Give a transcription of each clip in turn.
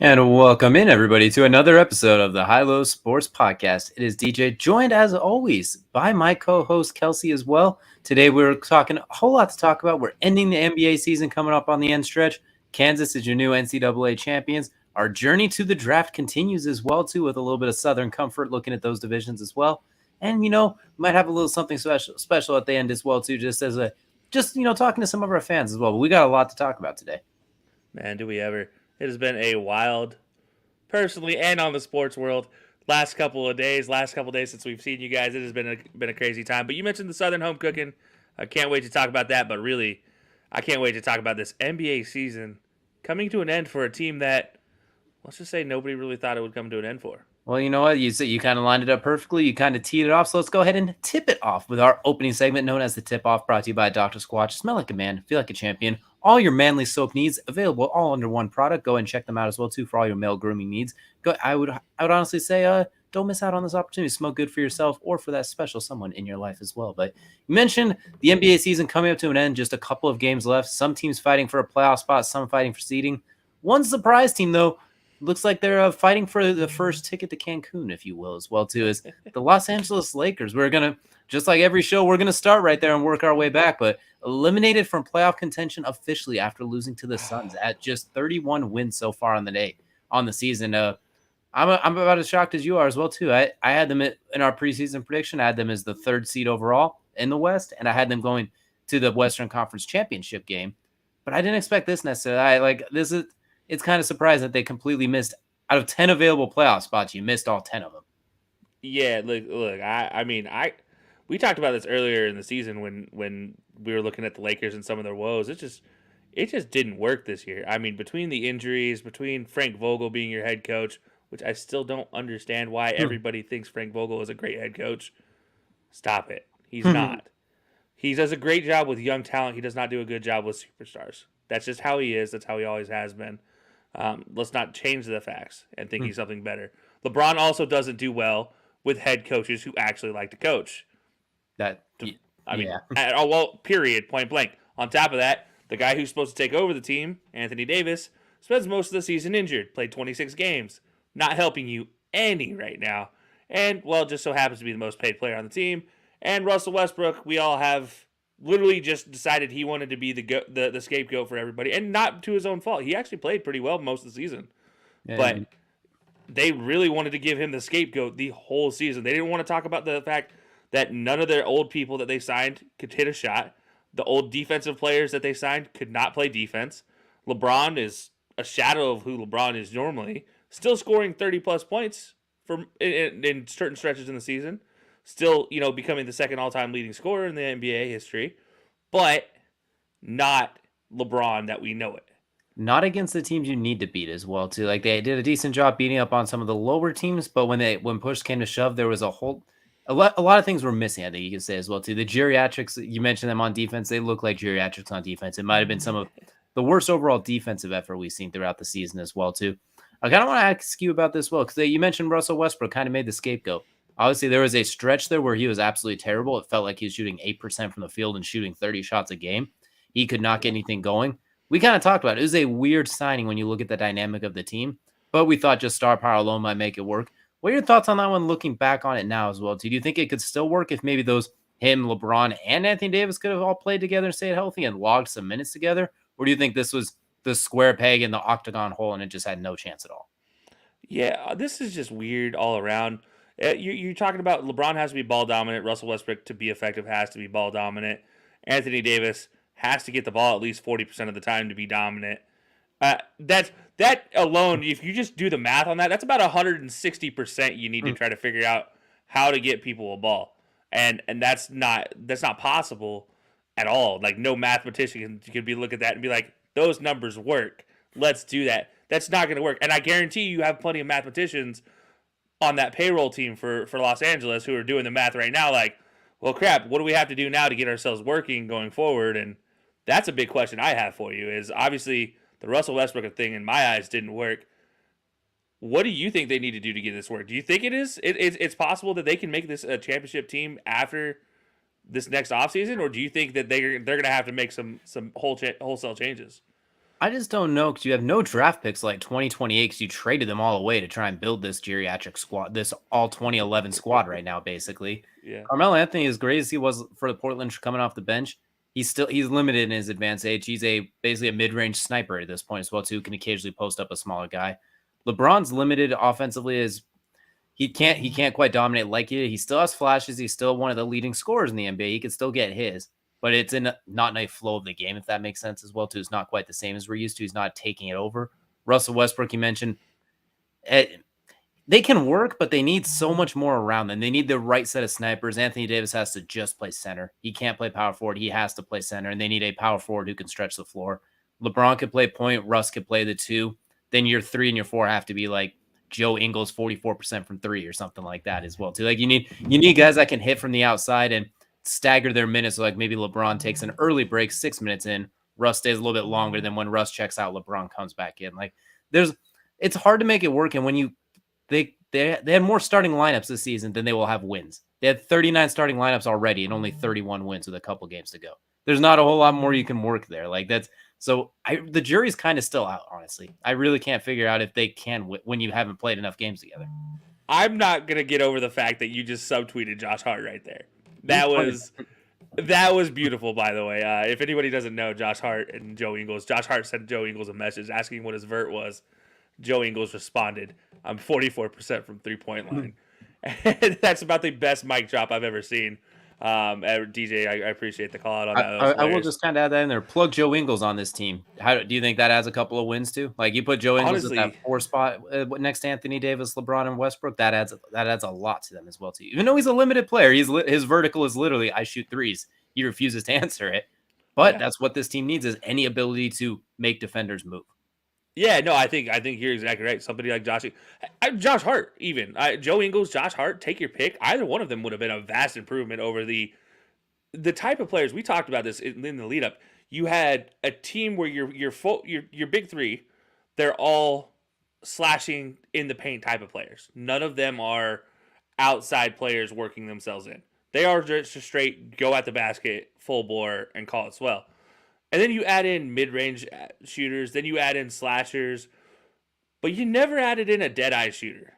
And welcome in, everybody, to another episode of the High Low Sports Podcast. It is DJ, joined as always by my co-host Kelsey as well. Today we're talking a whole lot to talk about. We're ending the NBA season, coming up on the end stretch. Kansas is your new NCAA champions. Our journey to the draft continues as well, too, with a little bit of Southern comfort, looking at those divisions as well. And we might have a little something special at the end as well, too, talking to some of our fans as well. But we got a lot to talk about today. Man, do we ever. It has been a wild, personally and on the sports world, last couple of days since we've seen you guys. It has been a crazy time. But you mentioned the Southern home cooking. I can't wait to talk about that. But really, I can't wait to talk about this NBA season coming to an end for a team that, let's just say, nobody really thought it would come to an end for. Well, you know what? You kind of lined it up perfectly. You kind of teed it off. So let's go ahead and tip it off with our opening segment known as the Tip Off, brought to you by Dr. Squatch. Smell like a man, feel like a champion. All your manly soap needs available all under one product. Go and check them out as well, too, for all your male grooming needs. I would honestly say don't miss out on this opportunity. Smell good for yourself or for that special someone in your life as well. But you mentioned the NBA season coming up to an end, just a couple of games left. Some teams fighting for a playoff spot, some fighting for seeding. One surprise team, though, looks like they're fighting for the first ticket to Cancun, if you will, as well, too, is the Los Angeles Lakers. We're going to, just like every show, we're going to start right there and work our way back, but eliminated from playoff contention officially after losing to the Suns at just 31 wins so far on the season. I'm about as shocked as you are as well, too. I had them in our preseason prediction. I had them as the third seed overall in the West, and I had them going to the Western Conference Championship game, but I didn't expect this necessarily. It's kind of surprising that they completely missed out of 10 available playoff spots. You missed all 10 of them. Yeah, look. We talked about this earlier in the season when we were looking at the Lakers and some of their woes. It just didn't work this year. I mean, between the injuries, between Frank Vogel being your head coach, which I still don't understand why everybody thinks Frank Vogel is a great head coach. Stop it. He's not. He does a great job with young talent. He does not do a good job with superstars. That's just how he is. That's how he always has been. Let's not change the facts and think he's something better. LeBron also doesn't do well with head coaches who actually like to coach. Period, point blank. On top of that, the guy who's supposed to take over the team, Anthony Davis, spends most of the season injured, played 26 games, not helping you any right now. And, well, just so happens to be the most paid player on the team. And Russell Westbrook, we all have literally just decided he wanted to be the scapegoat for everybody, and not to his own fault. He actually played pretty well most of the season. Yeah, but they really wanted to give him the scapegoat the whole season. They didn't want to talk about the fact that none of their old people that they signed could hit a shot. The old defensive players that they signed could not play defense. LeBron is a shadow of who LeBron is normally, still scoring 30-plus points in certain stretches in the season. Still, becoming the second all-time leading scorer in the NBA history, but not LeBron that we know it. Not against the teams you need to beat as well, too. Like, they did a decent job beating up on some of the lower teams, but when push came to shove, there was a lot of things were missing, I think you could say as well, too. The geriatrics, you mentioned them on defense, they look like geriatrics on defense. It might have been some of the worst overall defensive effort we've seen throughout the season as well, too. I kind of want to ask you about this, well, because you mentioned Russell Westbrook kind of made the scapegoat. Obviously, there was a stretch there where he was absolutely terrible. It felt like he was shooting 8% from the field and shooting 30 shots a game. He could not get anything going. We kind of talked about it. It was a weird signing when you look at the dynamic of the team, but we thought just star power alone might make it work. What are your thoughts on that one looking back on it now as well? Do you think it could still work if maybe him, LeBron, and Anthony Davis could have all played together and stayed healthy and logged some minutes together? Or do you think this was the square peg in the octagon hole and it just had no chance at all? Yeah, this is just weird all around. You're talking about LeBron has to be ball dominant. Russell Westbrook, to be effective, has to be ball dominant. Anthony Davis has to get the ball at least 40% of the time to be dominant. That alone, if you just do the math on that, that's about 160% you need to try to figure out how to get people a ball. And that's not possible at all. Like, no mathematician could be look at that and be like, those numbers work. Let's do that. That's not going to work. And I guarantee you have plenty of mathematicians on that payroll team for Los Angeles who are doing the math right now, like, well, crap, what do we have to do now to get ourselves working going forward? And that's a big question I have for you, is obviously the Russell Westbrook thing in my eyes didn't work. What do you think they need to do to get this work? Do you think it's possible that they can make this a championship team after this next offseason, or do you think that they're going to have to make some wholesale changes? I just don't know because you have no draft picks like 2028 because you traded them all away to try and build this geriatric squad, this all 2011 squad right now, basically. Yeah. Carmelo Anthony, as great as he was for the Portland coming off the bench, he's limited in his advanced age. He's basically a mid-range sniper at this point as well, too, can occasionally post up a smaller guy. LeBron's limited offensively as he can't quite dominate like it. He still has flashes. He's still one of the leading scorers in the NBA. He can still get his, but it's in not in a flow of the game, if that makes sense as well, too. It's not quite the same as we're used to. He's not taking it over. Russell Westbrook, you mentioned, eh, they can work, but they need so much more around them. They need the right set of snipers. Anthony Davis has to just play center. He can't play power forward. He has to play center, and they need a power forward who can stretch the floor. LeBron could play point. Russ could play the two. Then your three and your four have to be like Joe Ingles, 44% from three or something like that as well, too. Like you need guys that can hit from the outside and stagger their minutes. So like maybe LeBron takes an early break, 6 minutes in. Russ stays a little bit longer than when Russ checks out, LeBron comes back in. Like it's hard to make it work. And when they had more starting lineups this season than they will have wins. They had 39 starting lineups already and only 31 wins with a couple games to go. There's not a whole lot more you can work there. Like the jury's kind of still out, honestly. I really can't figure out if they can when you haven't played enough games together. I'm not gonna get over the fact that you just subtweeted Josh Hart right there. He's That funny. was beautiful, by the way. If anybody doesn't know Josh Hart and Joe Ingles, Josh Hart sent Joe Ingles a message asking what his vert was. Joe Ingles responded, "I'm 44% from 3-point line." And that's about the best mic drop I've ever seen. DJ, I appreciate the call out on that. That was I will hilarious. just kind of add that in there. Plug Joe Ingles on this team. How do you think that adds a couple of wins too? Like you put Joe Ingles at that Honestly, 4 spot next to Anthony Davis, LeBron, and Westbrook. That adds a lot to them as well too. Even though he's a limited player, his vertical is literally I shoot threes. He refuses to answer it, but yeah. that's what this team needs is any ability to make defenders move. Yeah, no, I think you're exactly right. Somebody like Josh Hart, even Joe Ingles, Josh Hart, take your pick. Either one of them would have been a vast improvement over the type of players we talked about this in the lead up. You had a team where your big three, they're all slashing in the paint type of players. None of them are outside players working themselves in. They are just a straight go at the basket, full bore, and call it swell. And then you add in mid range shooters, then you add in slashers, but you never added in a dead eye shooter.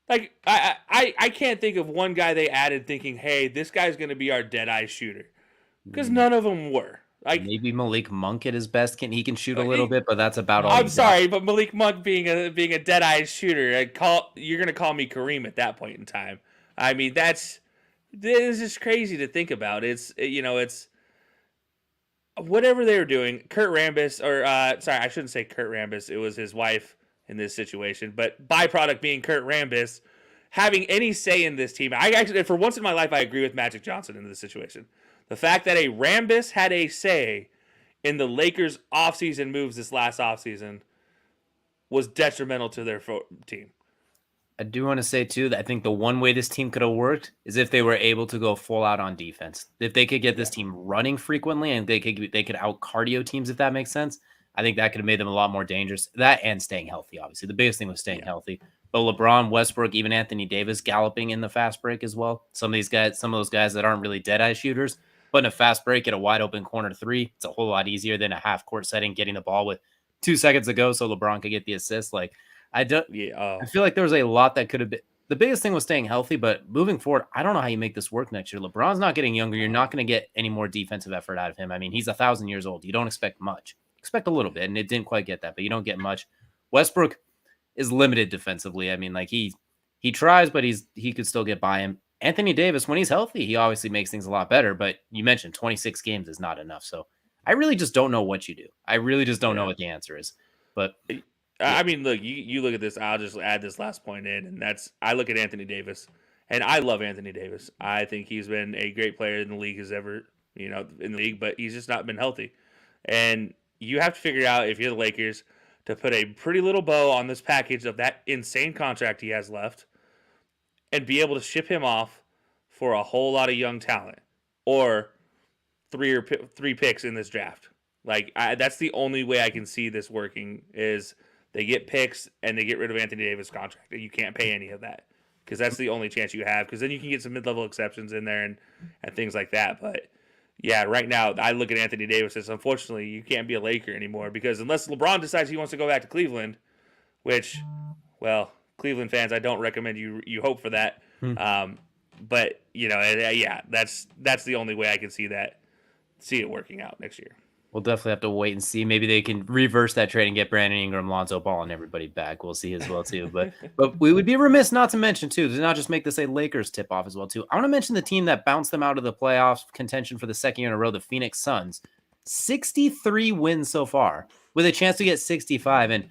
Like I can't think of one guy they added thinking, hey, this guy's gonna be our dead eye shooter, because Mm, none of them were. Like Maybe Malik Monk at his best can shoot a little bit, but that's about all I'm you got. sorry, but Malik Monk being a dead eye shooter, you're gonna call me Kareem at that point in time. I mean this is just crazy to think about. It's whatever they were doing. Kurt Rambis, or sorry, I shouldn't say Kurt Rambis. It was his wife in this situation, but byproduct being Kurt Rambis having any say in this team. I actually, for once in my life, I agree with Magic Johnson in this situation. The fact that a Rambis had a say in the Lakers' offseason moves this last offseason was detrimental to their team. I do want to say too that I think the one way this team could have worked is if they were able to go full out on defense. If they could get this Yeah, team running frequently and they could out cardio teams, if that makes sense. I think that could have made them a lot more dangerous. That and staying healthy, obviously. The biggest thing was staying yeah, healthy. But LeBron, Westbrook, even Anthony Davis galloping in the fast break as well. Some of those guys that aren't really dead eye shooters, but in a fast break at a wide open corner three, it's a whole lot easier than a half court setting, getting the ball with 2 seconds to go so LeBron could get the assist. Like I don't yeah. I feel like there was a lot that could have been. The biggest thing was staying healthy, but moving forward, I don't know how you make this work next year. LeBron's not getting younger. You're not going to get any more defensive effort out of him. I mean, he's 1,000 years old. You don't expect much. Expect a little bit, and it didn't quite get that, but you don't get much. Westbrook is limited defensively. I mean, like he tries, but he could still get by him. Anthony Davis, when he's healthy, he obviously makes things a lot better. But you mentioned 26 games is not enough, so I really just don't know what you do. I really just don't know Yeah. what the answer is. But yeah, I mean, look, you look at this. I'll just add this last point in, and that's I look at Anthony Davis, and I love Anthony Davis. I think he's been a great player in the league as ever, in the league, but he's just not been healthy. And you have to figure out if you're the Lakers to put a pretty little bow on this package of that insane contract he has left, and be able to ship him off for a whole lot of young talent, or three picks in this draft. That's the only way I can see this working is they get picks and they get rid of Anthony Davis' contract. And you can't pay any of that because that's the only chance you have. Because then you can get some mid-level exceptions in there and things like that. But Yeah, right now I look at Anthony Davis as, unfortunately, you can't be a Laker anymore, because unless LeBron decides he wants to go back to Cleveland, which, well, Cleveland fans, I don't recommend you hope for that. Hmm. But yeah, that's the only way I can see it working out next year. We'll definitely have to wait and see. Maybe they can reverse that trade and get Brandon Ingram, Lonzo Ball, and everybody back. We'll see as well too. But we would be remiss not to mention too, to not just make this a Lakers tip off as well too. I want to mention the team that bounced them out of the playoff contention for the second year in a row, the Phoenix Suns. 63 wins so far, with a chance to get 65. And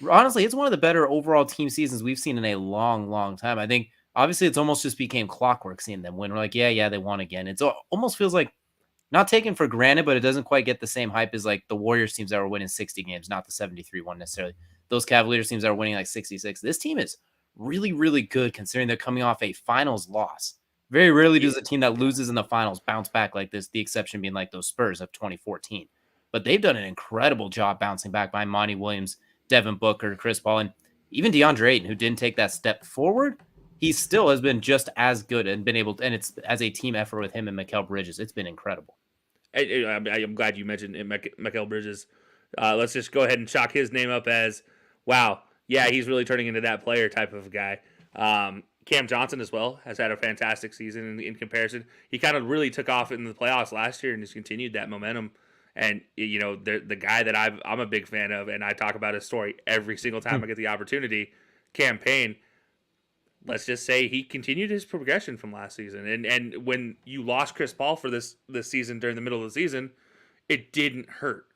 honestly, it's one of the better overall team seasons we've seen in a long, long time. I think obviously it's almost just became clockwork seeing them win. We're like, yeah, they won again. It almost feels like not taken for granted, but it doesn't quite get the same hype as like the Warriors teams that were winning 60 games, not the 73 one necessarily. Those Cavaliers teams that are winning like 66. This team is really, really good considering they're coming off a finals loss. Very rarely does a team that loses in the finals bounce back like this, the exception being like those Spurs of 2014. But they've done an incredible job bouncing back by Monty Williams, Devin Booker, Chris Paul, and even DeAndre Ayton, who didn't take that step forward. He still has been just as good and been able to, and it's as a team effort with him and Mikal Bridges. It's been incredible. I'm glad you mentioned Mikal Bridges. Let's just go ahead and chalk his name up as, wow, yeah, he's really turning into that player type of guy. Cam Johnson as well has had a fantastic season in comparison. He kind of really took off in the playoffs last year and has continued that momentum. And, the guy that I'm a big fan of, and I talk about his story every single time I get the opportunity, Cam Payne. Let's just say he continued his progression from last season. And when you lost Chris Paul for this season during the middle of the season, it didn't hurt.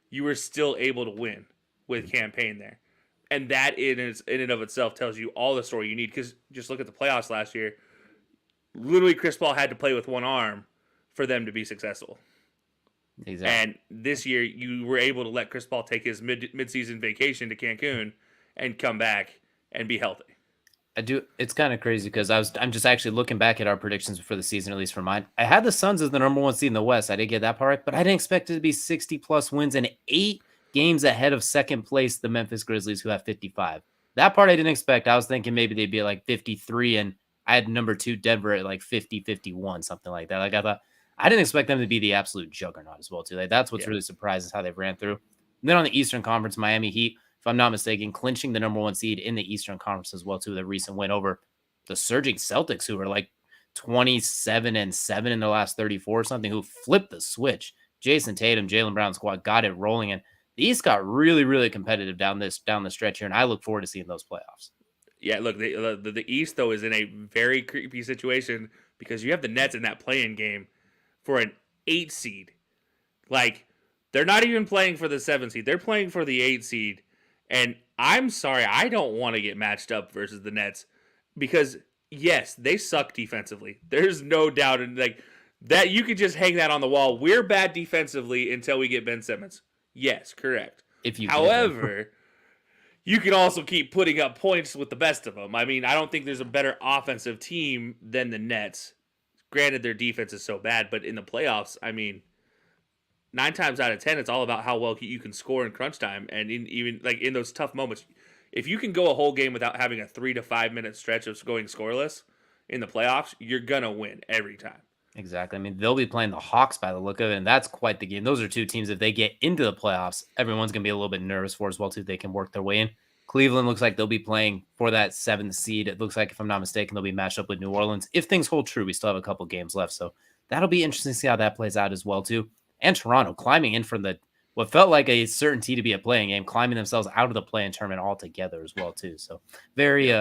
You were still able to win with Cam Payne there. And that in and of itself tells you all the story you need, because just look at the playoffs last year. Literally, Chris Paul had to play with one arm for them to be successful. Exactly. And this year, you were able to let Chris Paul take his mid-season vacation to Cancun and come back and be healthy. It's kind of crazy because I'm just actually looking back at our predictions for the season, at least for mine. I had the Suns as the number one seed in the West. I didn't get that part right, but I didn't expect it to be 60 plus wins and 8 games ahead of second place, the Memphis Grizzlies, who have 55. That part I didn't expect. I was thinking maybe they'd be at like 53, and I had number 2 Denver at like 50, 51, something like that. Like I didn't expect them to be the absolute juggernaut as well too. Like that's what's really surprised is how they've ran through. And then on the Eastern Conference, Miami Heat, if I'm not mistaken, clinching the number 1 seed in the Eastern Conference as well too. The recent win over the surging Celtics, who were like 27-7 in the last 34 or something, who flipped the switch. Jason Tatum, Jaylen Brown squad got it rolling, and the East got really, really competitive down the stretch here, and I look forward to seeing those playoffs. Yeah, look, the East though is in a very creepy situation because you have the Nets in that play-in game for an 8 seed. Like, they're not even playing for the 7 seed; they're playing for the 8 seed. And I'm sorry, I don't want to get matched up versus the Nets because, yes, they suck defensively. There's no doubt in like that. You could just hang that on the wall. We're bad defensively until we get Ben Simmons. Yes, correct. However, you can also keep putting up points with the best of them. I mean, I don't think there's a better offensive team than the Nets. Granted, their defense is so bad, but in the playoffs, I mean, 9 times out of 10, it's all about how well you can score in crunch time, and even like in those tough moments, if you can go a whole game without having a 3 to 5 minute stretch of going scoreless in the playoffs, you're gonna win every time. Exactly. I mean, they'll be playing the Hawks by the look of it, and that's quite the game. Those are 2 teams, if they get into the playoffs, everyone's gonna be a little bit nervous for as well too. They can work their way in. Cleveland looks like they'll be playing for that 7th seed. It looks like, if I'm not mistaken, they'll be matched up with New Orleans. If things hold true, we still have a couple games left, so that'll be interesting to see how that plays out as well too. And Toronto climbing in from what felt like a certainty to be a playing game, climbing themselves out of the play-in tournament altogether as well too. So very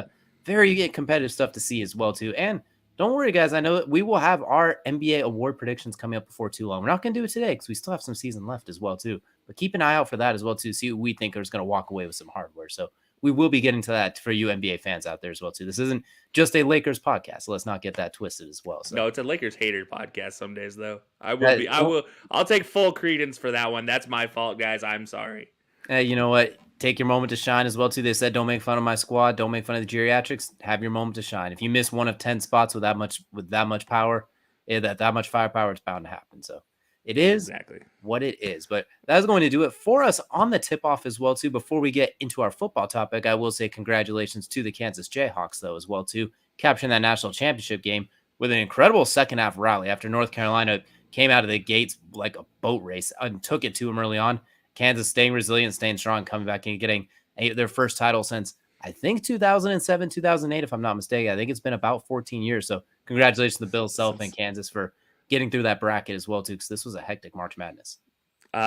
competitive stuff to see as well too. And don't worry, guys. I know that we will have our NBA award predictions coming up before too long. We're not going to do it today because we still have some season left as well too. But keep an eye out for that as well too. See who we think is going to walk away with some hardware. So we will be getting to that for you NBA fans out there as well too. This isn't just a Lakers podcast, so let's not get that twisted as well. So. No, it's a Lakers hater podcast some days though. I'll take full credence for that one. That's my fault, guys. I'm sorry. You know what? Take your moment to shine as well too. They said, don't make fun of my squad. Don't make fun of the geriatrics. Have your moment to shine. If you miss one of 10 spots with that much power, that much firepower, it's bound to happen. So it is exactly what it is. But that's going to do it for us on the tip-off as well too. Before we get into our football topic, I will say congratulations to the Kansas Jayhawks though as well too, capturing that national championship game. with an incredible second half rally after North Carolina came out of the gates like a boat race and took it to them early on. Kansas staying resilient, staying strong, coming back and getting their first title since I think 2007, 2008, if I'm not mistaken. I think it's been about 14 years. So congratulations to the Bill Self and Kansas for getting through that bracket as well, too, because this was a hectic March Madness.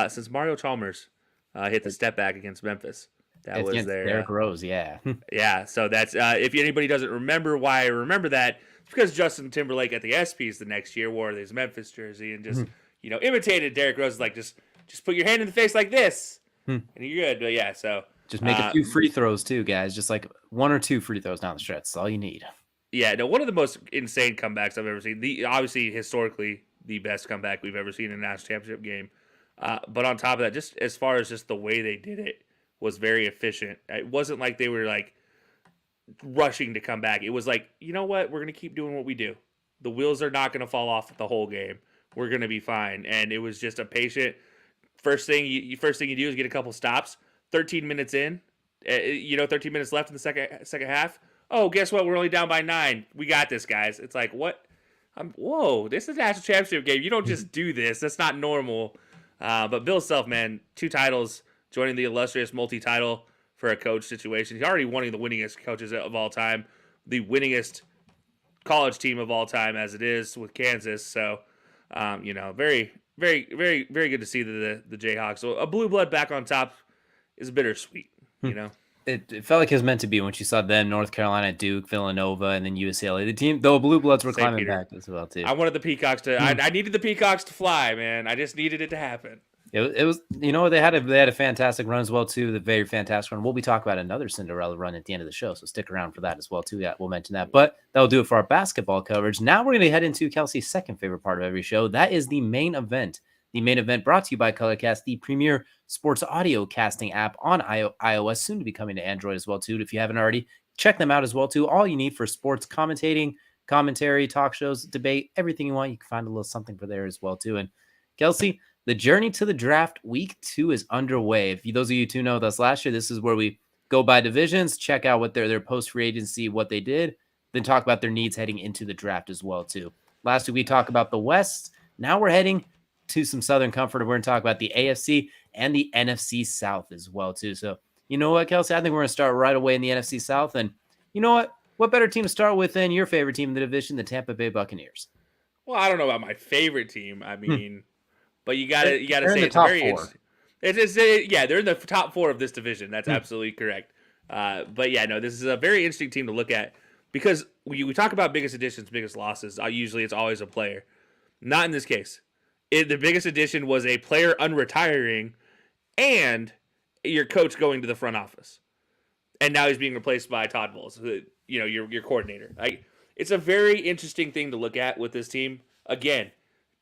Since Mario Chalmers hit the step back against Memphis. That was Against their Derrick Rose, yeah. yeah. So that's if anybody doesn't remember why I remember that, it's because Justin Timberlake at the ESPYS the next year wore his Memphis jersey and just imitated Derrick Rose, like just put your hand in the face like this and you're good. But yeah, so just make a few free throws too, guys. Just like 1 or 2 free throws down the stretch. That's all you need. Yeah, no, one of the most insane comebacks I've ever seen. Obviously historically the best comeback we've ever seen in a national championship game. But on top of that, just as far as just the way they did it was very efficient. It wasn't like they were like rushing to come back. It was like, you know what? We're going to keep doing what we do. The wheels are not going to fall off the whole game. We're going to be fine. And it was just a patient. First thing you do is get a couple stops. 13 minutes in, 13 minutes left in the second half. Oh, guess what? We're only down by 9. We got this, guys. It's like, what? Whoa, this is a national championship game. You don't just do this. That's not normal. But Bill Self, man, 2 titles, joining the illustrious multi-title for a coach situation. He's already one of the winningest coaches of all time, the winningest college team of all time as it is with Kansas. So, very, very, very, very good to see the Jayhawks. So a blue blood back on top is bittersweet, It felt like it was meant to be when you saw them, North Carolina, Duke, Villanova, and then UCLA. The team, though, Blue Bloods were climbing back as well, too. I wanted the Peacocks to. I needed the Peacocks to fly, man. I just needed it to happen. It was, they had a fantastic run as well, too. The very fantastic run. We'll be talking about another Cinderella run at the end of the show, so stick around for that as well, too. Yeah, we'll mention that. But that'll do it for our basketball coverage. Now we're going to head into Kelsey's second favorite part of every show. That is the main event. The main event brought to you by Colorcast, the premier sports audio casting app on iOS, soon to be coming to Android as well, too. If you haven't already, check them out as well, too. All you need for sports commentating, commentary, talk shows, debate, everything you want, you can find a little something for there as well, too. And Kelsey, the journey to the draft week 2 is underway. If those of you who know with us last year, this is where we go by divisions, check out what their post-free agency, what they did, then talk about their needs heading into the draft as well, too. Last week, we talked about the West. Now we're heading to some Southern Comfort. We're going to talk about the AFC and the NFC South as well, too. So, you know what, Kelsey? I think we're going to start right away in the NFC South. And you know what? What better team to start with than your favorite team in the division, the Tampa Bay Buccaneers? Well, I don't know about my favorite team. I mean, but you got to say it's top very 4. interesting. Yeah, they're in the top 4 of this division. That's absolutely correct. But yeah, no, this is a very interesting team to look at because we talk about biggest additions, biggest losses. Usually it's always a player. Not in this case. The biggest addition was a player unretiring and your coach going to the front office. And now he's being replaced by Todd Bowles, your coordinator. It's a very interesting thing to look at with this team. Again,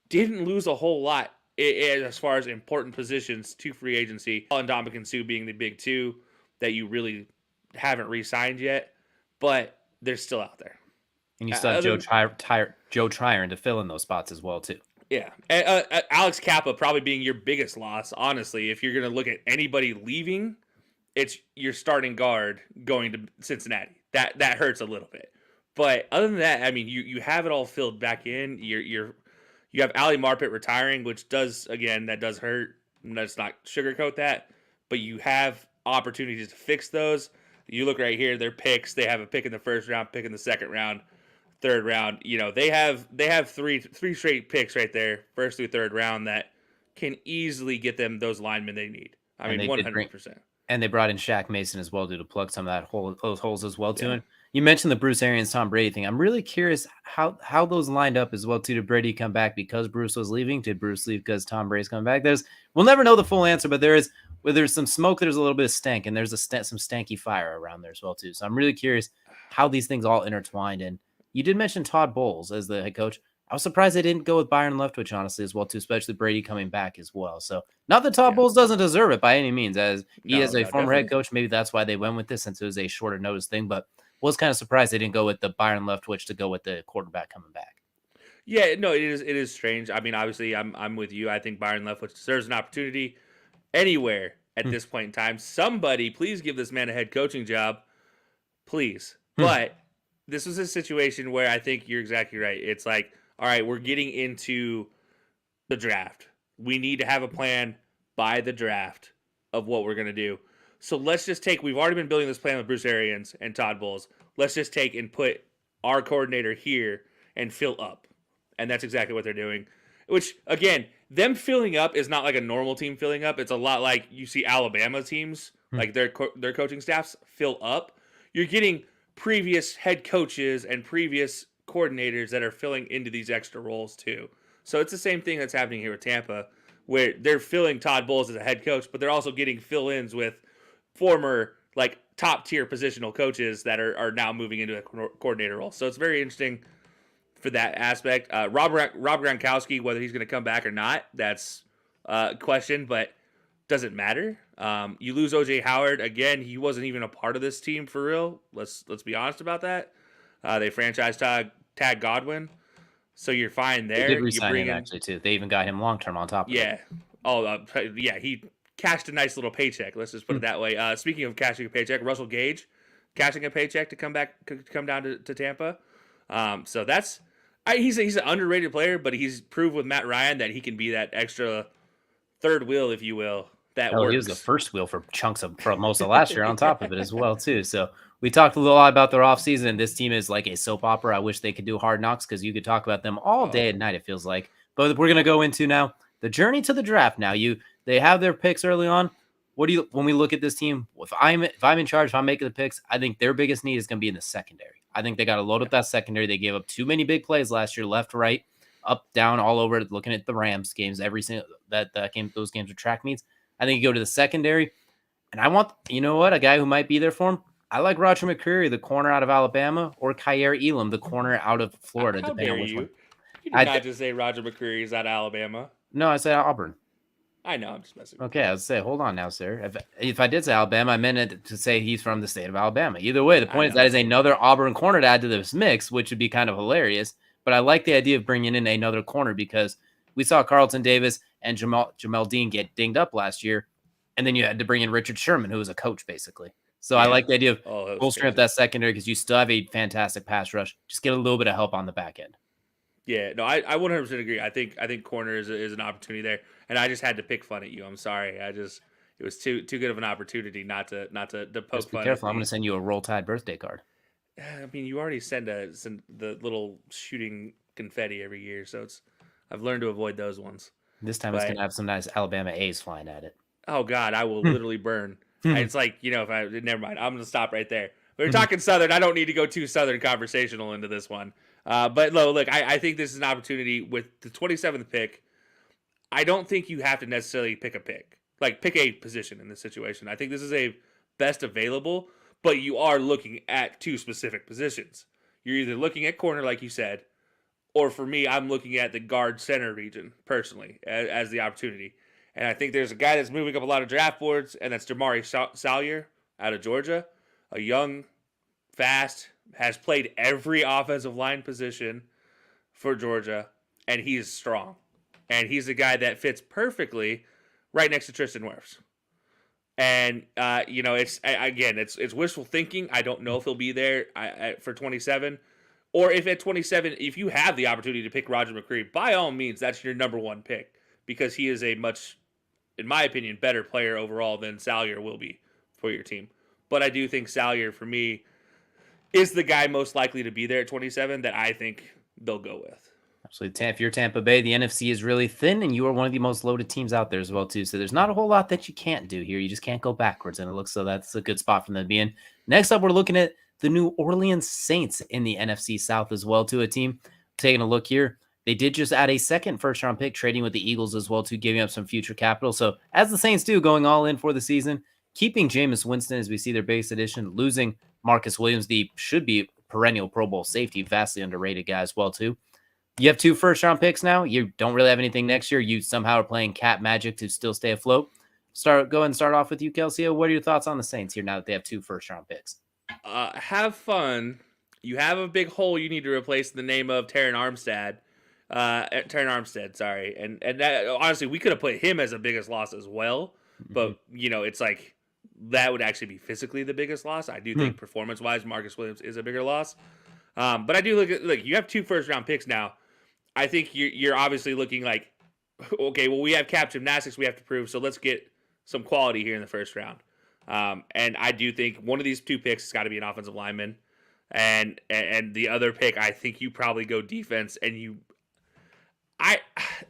didn't lose a whole lot as far as important positions to free agency. And Ndamukong Suh being the big 2 that you really haven't re-signed yet, but they're still out there. And you still have Joe Tryon to fill in those spots as well, too. Yeah. Alex Kappa probably being your biggest loss, honestly. If you're going to look at anybody leaving, it's your starting guard going to Cincinnati. That hurts a little bit. But other than that, I mean, you have it all filled back in. You have Ali Marpet retiring, which does hurt. Let's not sugarcoat that. But you have opportunities to fix those. You look right here, their picks. They have a pick in the first round, pick in the second round. Third round, they have three straight picks right there, first through third round, that can easily get them those linemen they need. I mean, 100%. And they brought in Shaq Mason as well to plug some of those holes as well too. Yeah. And you mentioned the Bruce Arians, Tom Brady thing. I'm really curious how those lined up as well too. Did Brady come back because Bruce was leaving? Did Bruce leave because Tom Brady's coming back? We'll never know the full answer, but there's some smoke, there's a little bit of stank, and there's some stanky fire around there as well too. So I'm really curious how these things all intertwined. And you did mention Todd Bowles as the head coach. I was surprised they didn't go with Byron Leftwich, honestly, as well, too, especially Brady coming back as well. So, not that Todd Bowles doesn't deserve it by any means, as he is a former head coach. Maybe that's why they went with this, since it was a shorter notice thing. But was kind of surprised they didn't go with the Byron Leftwich to go with the quarterback coming back. Yeah, no, it is strange. I mean, obviously, I'm with you. I think Byron Leftwich deserves an opportunity anywhere at this point in time. Somebody, please give this man a head coaching job, please. But this was a situation where I think you're exactly right. It's like, all right, we're getting into the draft. We need to have a plan by the draft of what we're going to do. So let's just take, we've already been building this plan with Bruce Arians and Todd Bowles. Let's just take and put our coordinator here and fill up. And that's exactly what they're doing. Which, again, them filling up is not like a normal team filling up. It's a lot like you see Alabama teams, like their coaching staffs fill up. You're getting previous head coaches and previous coordinators that are filling into these extra roles too. So it's the same thing that's happening here with Tampa, where they're filling Todd Bowles as a head coach, but they're also getting fill-ins with former like top tier positional coaches that are now moving into a coordinator role. So it's very interesting for that aspect. Rob Gronkowski, whether he's going to come back or not, that's a question, but doesn't matter. You lose OJ Howard again. He wasn't even a part of this team for real. Let's be honest about that. They franchise tag Godwin, so you're fine They there. did You re-sign bring him in, actually too. They even got him long term on top of it. yeah. Oh, yeah. He cashed a nice little paycheck. Let's just put it that way. Speaking of cashing a paycheck, Russell Gage cashing a paycheck to come down to Tampa. So that's he's an underrated player, but he's proved with Matt Ryan that he can be that extra third wheel, if you will. That Hell, works. he was the first wheel for chunks of for most of last year on top of it as well too. So we talked a lot about their offseason. This team is like a soap opera. I wish they could do Hard Knocks because you could talk about them all day and night, it feels like. But we're gonna go into now the journey to the draft. Now they have their picks early on. What do you when we look at this team? If I'm in charge, if I'm making the picks, I think their biggest need is gonna be in the secondary. I think they got to load up that secondary. They gave up too many big plays last year, left, right, up, down, all over. Looking at the Rams games, every single that game, those games are track meets. I think you go to the secondary, and I want, you know what, a guy who might be there for him. I like Roger McCreary, the corner out of Alabama, or Kyer Elam, the corner out of Florida, How depending dare on which you? one. You did not just say Roger McCreary is out of Alabama. No, I said Auburn. I know, I'm just messing with Okay, I would say, hold on now, sir. If I did say Alabama, I meant it to say he's from the state of Alabama. Either way, the point is that is another Auburn corner to add to this mix, which would be kind of hilarious. But I like the idea of bringing in another corner because we saw Carlton Davis and Jamel Dean get dinged up last year. And then you had to bring in Richard Sherman, who was a coach, basically. So I like the idea of bolstering up that secondary because you still have a fantastic pass rush. Just get a little bit of help on the back end. Yeah, no, I 100% agree. I think corner is an opportunity there, and I just had to pick fun at you. I'm sorry. It was too good of an opportunity not to poke Just be fun. careful. I'm going to send you a Roll Tide birthday card. I mean, you already send the little shooting confetti every year, so I've learned to avoid those ones. This time it's going to have some nice Alabama A's flying at it. Oh God, I will literally burn. It's like, if I never mind, I'm gonna stop right there. We're talking Southern. I don't need to go too Southern conversational into this one. But look, I think this is an opportunity with the 27th pick. I don't think you have to necessarily pick a position in this situation. I think this is a best available, but you are looking at two specific positions. You're either looking at corner, like you said, or for me, I'm looking at the guard center region personally as the opportunity. And I think there's a guy that's moving up a lot of draft boards, and that's Jamari Salyer out of Georgia. A young, fast, has played every offensive line position for Georgia, and he's strong. And he's the guy that fits perfectly right next to Tristan Wirfs. And, it's wishful thinking. I don't know if he'll be there for 27. Or if at 27, if you have the opportunity to pick Roger McCreary, by all means, that's your number one pick. Because he is a much, in my opinion, better player overall than Salyer will be for your team. But I do think Salyer, for me, is the guy most likely to be there at 27 that I think they'll go with. Absolutely. If you're Tampa Bay, the NFC is really thin, and you are one of the most loaded teams out there as well, too. So there's not a whole lot that you can't do here. You just can't go backwards, and it looks so that's a good spot for them to be in. Next up, we're looking at the New Orleans Saints in the NFC South as well, to a team. Taking a look here. They did just add a second first-round pick, trading with the Eagles as well, too, giving up some future capital. So as the Saints do, going all in for the season, keeping Jameis Winston as we see their base addition, losing Marcus Williams, the should be perennial Pro Bowl safety, vastly underrated guy as well, too. You have two first-round picks now. You don't really have anything next year. You somehow are playing cat magic to still stay afloat. Go ahead and start off with you, Kelsey. What are your thoughts on the Saints here now that they have two first-round picks? Have fun. You have a big hole you need to replace the name of Terran Armstead, sorry. And that, honestly, we could have put him as the biggest loss as well. But, it's like that would actually be physically the biggest loss. I do think performance-wise, Marcus Williams is a bigger loss. But I do look. You have 2 first-round picks now. I think you're obviously looking like, okay, well, we have cap gymnastics we have to prove, so let's get some quality here in the first round. And I do think one of these 2 picks has got to be an offensive lineman, and the other pick, I think you probably go defense. And I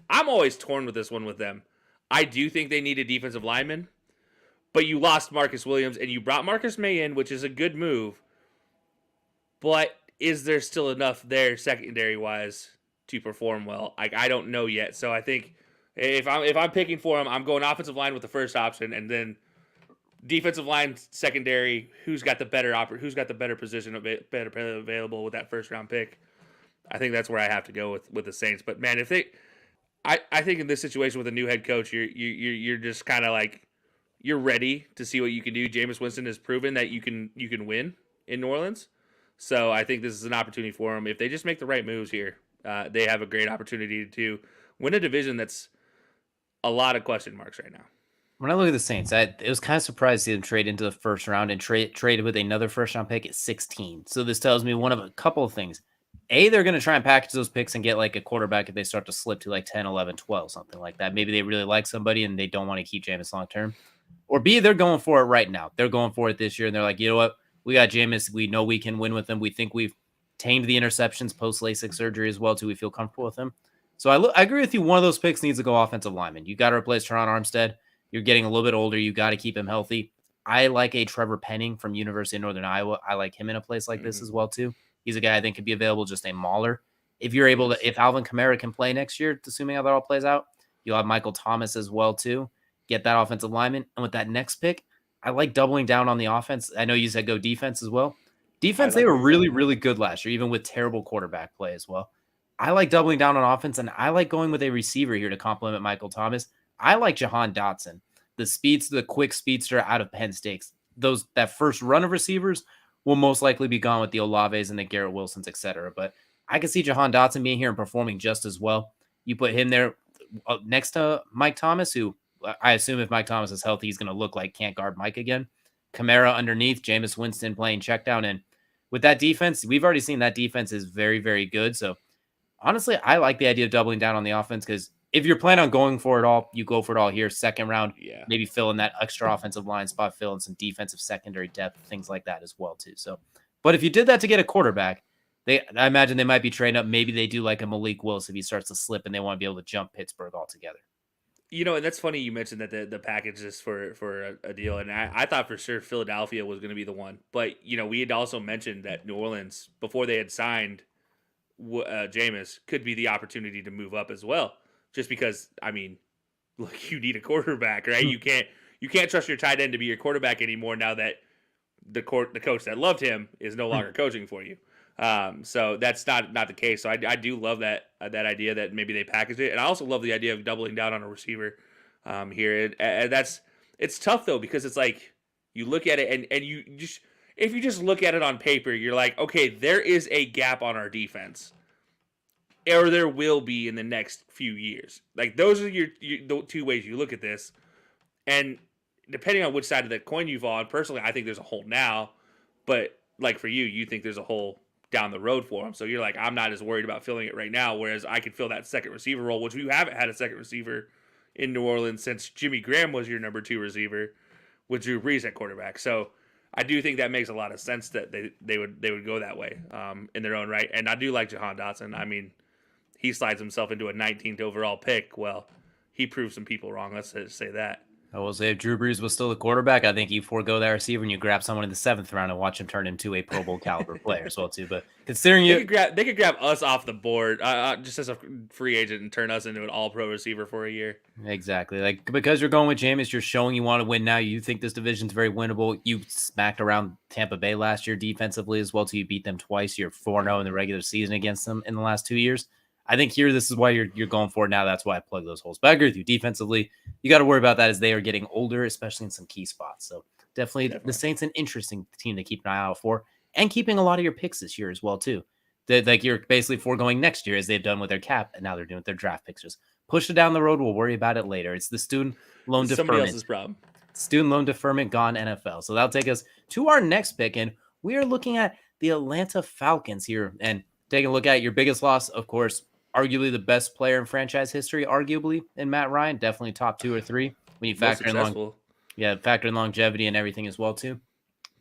I'm always torn with this one with them. I do think they need a defensive lineman, but you lost Marcus Williams and you brought Marcus May in, which is a good move. But is there still enough there secondary wise to perform well? I don't know yet. So I think if I'm picking for him, I'm going offensive line with the first option, and then defensive line secondary. Who's got the better position better available with that first round pick? I think that's where I have to go with the Saints. But man, if they, I think in this situation with a new head coach, you're just kind of like you're ready to see what you can do. Jameis Winston has proven that you can win in New Orleans. So I think this is an opportunity for them. If they just make the right moves here, they have a great opportunity to win a division that's a lot of question marks right now. When I look at the Saints, it was kind of surprised to see them trade into the first round and trade with another first round pick at 16. So this tells me one of a couple of things. A, they're going to try and package those picks and get like a quarterback if they start to slip to like 10, 11, 12, something like that. Maybe they really like somebody and they don't want to keep Jameis long term. Or B, they're going for it right now. They're going for it this year and they're like, you know what? We got Jameis. We know we can win with him. We think we've tamed the interceptions post LASIK surgery as well, too. We feel comfortable with him. So I agree with you. One of those picks needs to go offensive lineman. You got to replace Teron Armstead. You're getting a little bit older. You got to keep him healthy. I like a Trevor Penning from University of Northern Iowa. I like him in a place like this as well, too. He's a guy I think could be available, just a mauler. If you're able to, if Alvin Kamara can play next year, assuming how that all plays out, you'll have Michael Thomas as well, too. Get that offensive lineman. And with that next pick, I like doubling down on the offense. I know you said go defense as well. Defense, they were really, really good last year, even with terrible quarterback play as well. I like doubling down on offense, and I like going with a receiver here to complement Michael Thomas. I like Jahan Dotson, the quick speedster out of Penn State. That first run of receivers will most likely be gone with the Olaves and the Garrett Wilsons, etc. But I can see Jahan Dotson being here and performing just as well. You put him there next to Mike Thomas, who I assume if Mike Thomas is healthy, he's going to look like can't guard Mike again. Kamara underneath, Jameis Winston playing check down. And with that defense, we've already seen that defense is very, very good. So honestly, I like the idea of doubling down on the offense because if you're planning on going for it all, you go for it all here. Second round, maybe fill in that extra offensive line spot, fill in some defensive secondary depth, things like that as well too. So, but if you did that to get a quarterback, I imagine they might be trading up. Maybe they do like a Malik Willis if he starts to slip and they want to be able to jump Pittsburgh altogether. You know, and that's funny you mentioned that the package is for a deal, and I thought for sure Philadelphia was going to be the one. But, you know, we had also mentioned that New Orleans, before they had signed Jameis, could be the opportunity to move up as well. Just because, I mean, look, you need a quarterback, right? You can't trust your tight end to be your quarterback anymore now that the coach that loved him is no longer coaching for you. So that's not the case. So I do love that idea that maybe they package it, and I also love the idea of doubling down on a receiver here. It's tough though because it's like you look at it and you just if you just look at it on paper, you're like, okay, there is a gap on our defense, or there will be in the next few years. Like those are the 2 ways you look at this, and depending on which side of the coin you fall on, personally, I think there's a hole now, but like for you, you think there's a hole down the road for him. So you're like, I'm not as worried about filling it right now, whereas I could fill that second receiver role, which we haven't had a second receiver in New Orleans since Jimmy Graham was your number 2 receiver with Drew Brees at quarterback. So I do think that makes a lot of sense that they would go that way in their own right. And I do like Jahan Dotson. I mean, he slides himself into a 19th overall pick. Well, he proved some people wrong. Let's just say that. I will say if Drew Brees was still the quarterback, I think you forego that receiver and you grab someone in the 7th round and watch him turn into a Pro Bowl caliber player as well too. But considering they could grab us off the board just as a free agent and turn us into an all-pro receiver for a year. Exactly. Like because you're going with Jameis, you're showing you want to win now. You think this division's very winnable. You smacked around Tampa Bay last year defensively as well too. You beat them twice. You're 4-0 in the regular season against them in the last 2 years. I think here, this is why you're going for it now. That's why I plug those holes. But I agree with you. Defensively, you got to worry about that as they are getting older, especially in some key spots. So definitely. The Saints an interesting team to keep an eye out for, and keeping a lot of your picks this year as well too. Like you're basically foregoing next year as they've done with their cap, and now they're doing with their draft picks. Just push it down the road. We'll worry about it later. It's the student loan deferment. Somebody else's problem. Student loan deferment gone NFL. So that'll take us to our next pick, and we are looking at the Atlanta Falcons here. And taking a look at your biggest loss, of course, arguably the best player in franchise history, arguably in Matt Ryan, definitely top 2 or 3 when you Most factor successful. in longevity and everything as well too.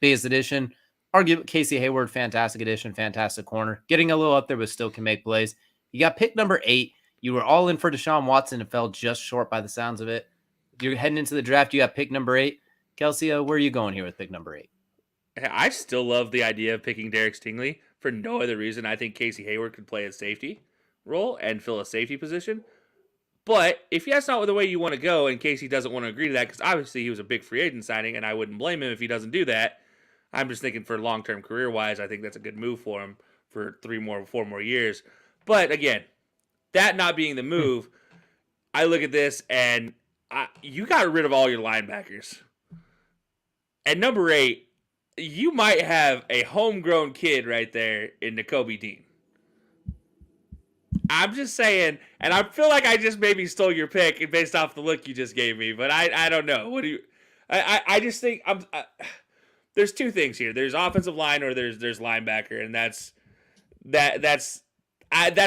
Biggest addition, argue Casey Hayward, fantastic addition, fantastic corner, getting a little up there, but still can make plays. You got pick number 8. You were all in for Deshaun Watson and fell just short by the sounds of it. You're heading into the draft. You got pick number 8. Kelsey, where are you going here with pick number 8? I still love the idea of picking Derek Stingley for no other reason. I think Casey Hayward could play a safety role and fill a safety position. But if that's not the way you want to go, and Casey doesn't want to agree to that, because obviously he was a big free agent signing, and I wouldn't blame him if he doesn't do that. I'm just thinking for long-term career-wise, I think that's a good move for him for 4 more years. But again, that not being the move, I look at this and you got rid of all your linebackers. At number 8, you might have a homegrown kid right there in Nakobe Dean. I'm just saying, and I feel like I just maybe stole your pick based off the look you just gave me, but I don't know. What do you? I just think there's 2 things here. There's offensive line or there's linebacker, and that's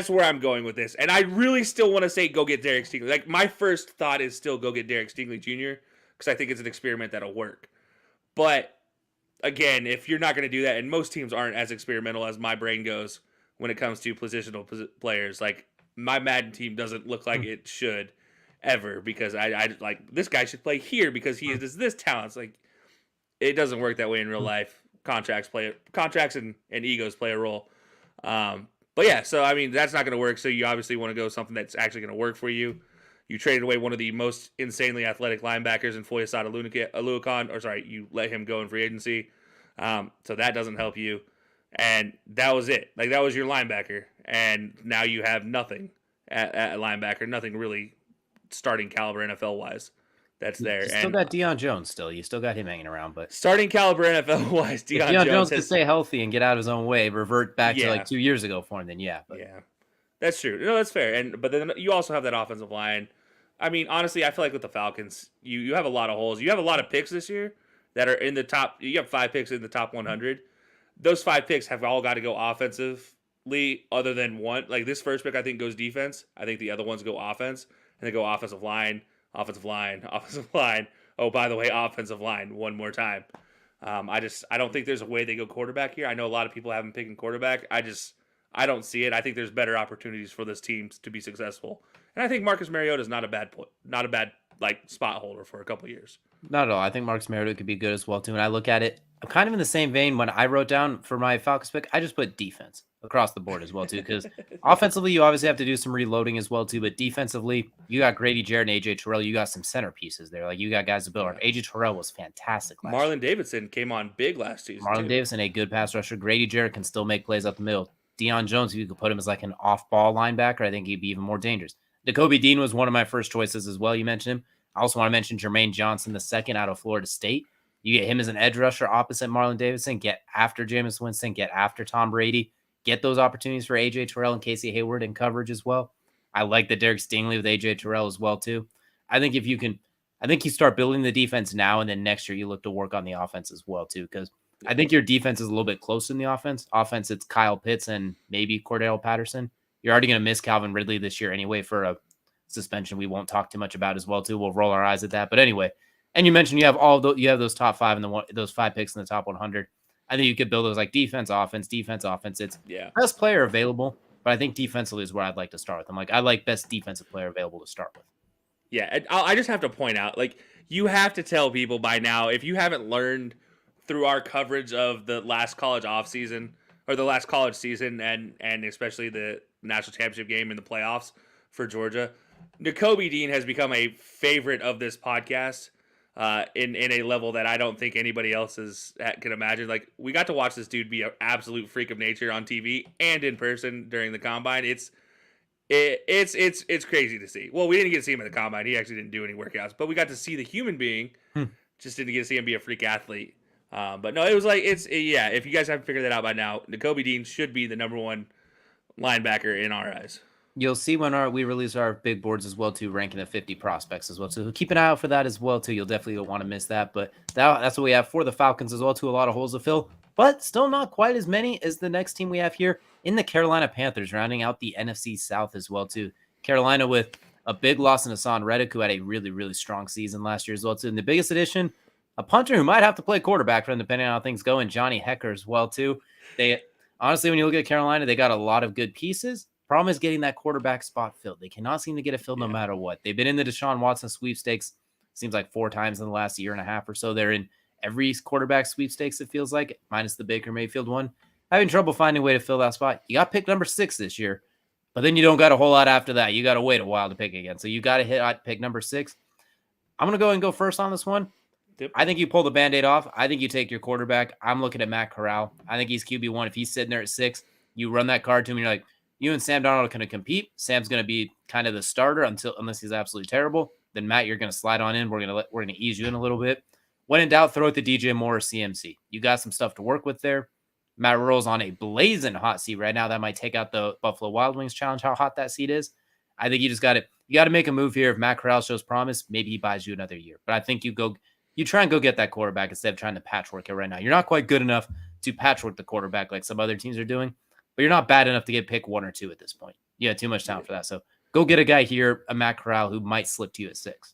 where I'm going with this. And I really still want to say go get Derek Stingley. Like my first thought is still go get Derek Stingley Jr. because I think it's an experiment that'll work. But again, if you're not going to do that, and most teams aren't as experimental as my brain goes when it comes to positional players, like my Madden team doesn't look like it should ever because I like this guy should play here because he is this talent. It's like it doesn't work that way in real life. Contracts and egos play a role. But yeah, so I mean that's not going to work. So you obviously want to go something that's actually going to work for you. You traded away one of the most insanely athletic linebackers in Foyesade Aluakon, or sorry, you let him go in free agency. So that doesn't help you. And that was it. Like that was your linebacker, and now you have nothing at linebacker. Nothing really starting caliber NFL wise. That's there. You still got Deion Jones. You still got him hanging around, but starting caliber NFL wise, Deion Jones can stay healthy and get out of his own way, revert back to like 2 years ago for him. Then yeah, that's true. No, that's fair. But then you also have that offensive line. I mean, honestly, I feel like with the Falcons, you have a lot of holes. You have a lot of picks this year that are in the top. You have 5 picks in the top 100. Those 5 picks have all got to go offensively, other than one. Like this first pick, I think goes defense. I think the other ones go offense, and they go offensive line, offensive line, offensive line. Oh, by the way, offensive line one more time. I don't think there's a way they go quarterback here. I know a lot of people haven't picked quarterback. I don't see it. I think there's better opportunities for this team to be successful, and I think Marcus Mariota is not a bad like spot holder for a couple of years. Not at all. I think Marcus Mariota could be good as well too. And I look at it, I'm kind of in the same vein. When I wrote down for my Falcons pick, I just put defense across the board as well too. Because offensively, you obviously have to do some reloading as well too. But defensively, you got Grady Jarrett and AJ Terrell. You got some centerpieces there. Like you got guys to build. AJ Terrell was fantastic. Marlon Davidson came on big last season. Marlon Davidson, a good pass rusher. Grady Jarrett can still make plays up the middle. Deion Jones, if you could put him as like an off-ball linebacker, I think he'd be even more dangerous. Nakobe Dean was one of my first choices as well. You mentioned him. I also want to mention Jermaine Johnson, the second out of Florida State. You get him as an edge rusher opposite Marlon Davidson. Get after Jameis Winston. Get after Tom Brady. Get those opportunities for A.J. Terrell and Casey Hayward in coverage as well. I like the Derek Stingley with A.J. Terrell as well, too. I think you start building the defense now, and then next year you look to work on the offense as well, too, because I think your defense is a little bit close in the offense. Offense, it's Kyle Pitts and maybe Cordell Patterson. You're already going to miss Calvin Ridley this year anyway for a suspension we won't talk too much about as well, too. We'll roll our eyes at that. But anyway, and you mentioned you have those top 5 and those 5 picks in the top 100. I think you could build those like defense, offense. It's best player available, but I think defensively is where I'd like to start with them. Like I like best defensive player available to start with. Yeah, I just have to point out, like you have to tell people by now, if you haven't learned through our coverage of the last college offseason or the last college season and especially the national championship game in the playoffs for Georgia, Nakobe Dean has become a favorite of this podcast in a level that I don't think anybody else can imagine. Like we got to watch this dude be an absolute freak of nature on TV and in person during the combine. It's crazy to see. Well, we didn't get to see him at the combine. He actually didn't do any workouts, but we got to see the human being. Just didn't get to see him be a freak athlete. But no, it was like if you guys haven't figured that out by now, Nakobe Dean should be the number 1 linebacker in our eyes. You'll see when we release our big boards as well too, ranking the 50 prospects as well. So keep an eye out for that as well too. You'll definitely don't want to miss that. But that's what we have for the Falcons as well too. A lot of holes to fill. but still not quite as many as the next team we have here in the Carolina Panthers, rounding out the NFC South as well too. Carolina with a big loss in Hassan Reddick, who had a really, really strong season last year as well too. And the biggest addition, a punter who might have to play quarterback for them depending on how things go, and Johnny Hecker as well too. They honestly, when you look at Carolina, they got a lot of good pieces. Problem is getting that quarterback spot filled. They cannot seem to get it filled no matter what. They've been in the Deshaun Watson sweepstakes, seems like 4 times in the last year and a half or so. They're in every quarterback sweepstakes, it feels like, minus the Baker Mayfield one. Having trouble finding a way to fill that spot. You got picked number 6 this year, but then you don't got a whole lot after that. You got to wait a while to pick again. So you got to hit pick number 6. I'm going to go and go first on this one. Yep. I think you pull the Band-Aid off. I think you take your quarterback. I'm looking at Matt Corral. I think he's QB1. If he's sitting there at 6, you run that card to him, and you're like, you and Sam Darnold are going to compete. Sam's going to be kind of the starter unless he's absolutely terrible. Then Matt, you're going to slide on in. We're going to ease you in a little bit. When in doubt, throw it to DJ Moore or CMC. You got some stuff to work with there. Matt Rhule's on a blazing hot seat right now. That might take out the Buffalo Wild Wings challenge, how hot that seat is. I think you just got to make a move here. If Matt Corral shows promise, maybe he buys you another year. But I think you try and go get that quarterback instead of trying to patchwork it right now. You're not quite good enough to patchwork the quarterback like some other teams are doing, but you're not bad enough to get pick 1 or 2 at this point. You have too much talent for that. So go get a guy here, a Matt Corral, who might slip to you at 6.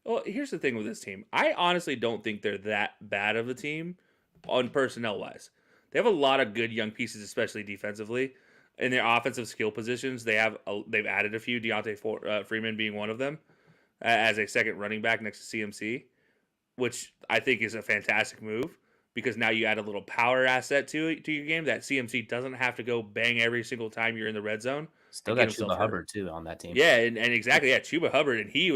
Well, here's the thing with this team. I honestly don't think they're that bad of a team on personnel-wise. They have a lot of good young pieces, especially defensively. In their offensive skill positions, they've added a few, Deontay Freeman being one of them, as a second running back next to CMC, which I think is a fantastic move because now you add a little power asset to your game that CMC doesn't have to go bang every single time you're in the red zone. Still got Chuba Hubbard, too, on that team. Yeah, and exactly, yeah, Chuba Hubbard, and he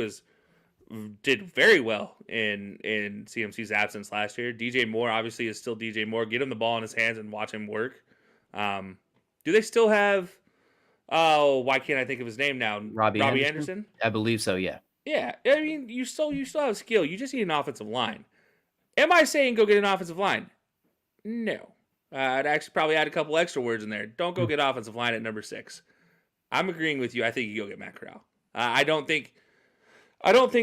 did very well in CMC's absence last year. DJ Moore obviously is still DJ Moore. Get him the ball in his hands and watch him work. Do they still have? Oh, why can't I think of his name now? Robbie Anderson? I believe so. Yeah. Yeah. I mean, you still have skill. You just need an offensive line. Am I saying go get an offensive line? No. I'd actually probably add a couple extra words in there. Don't go get offensive line at number 6. I'm agreeing with you. I think you go get Matt Corral. I don't think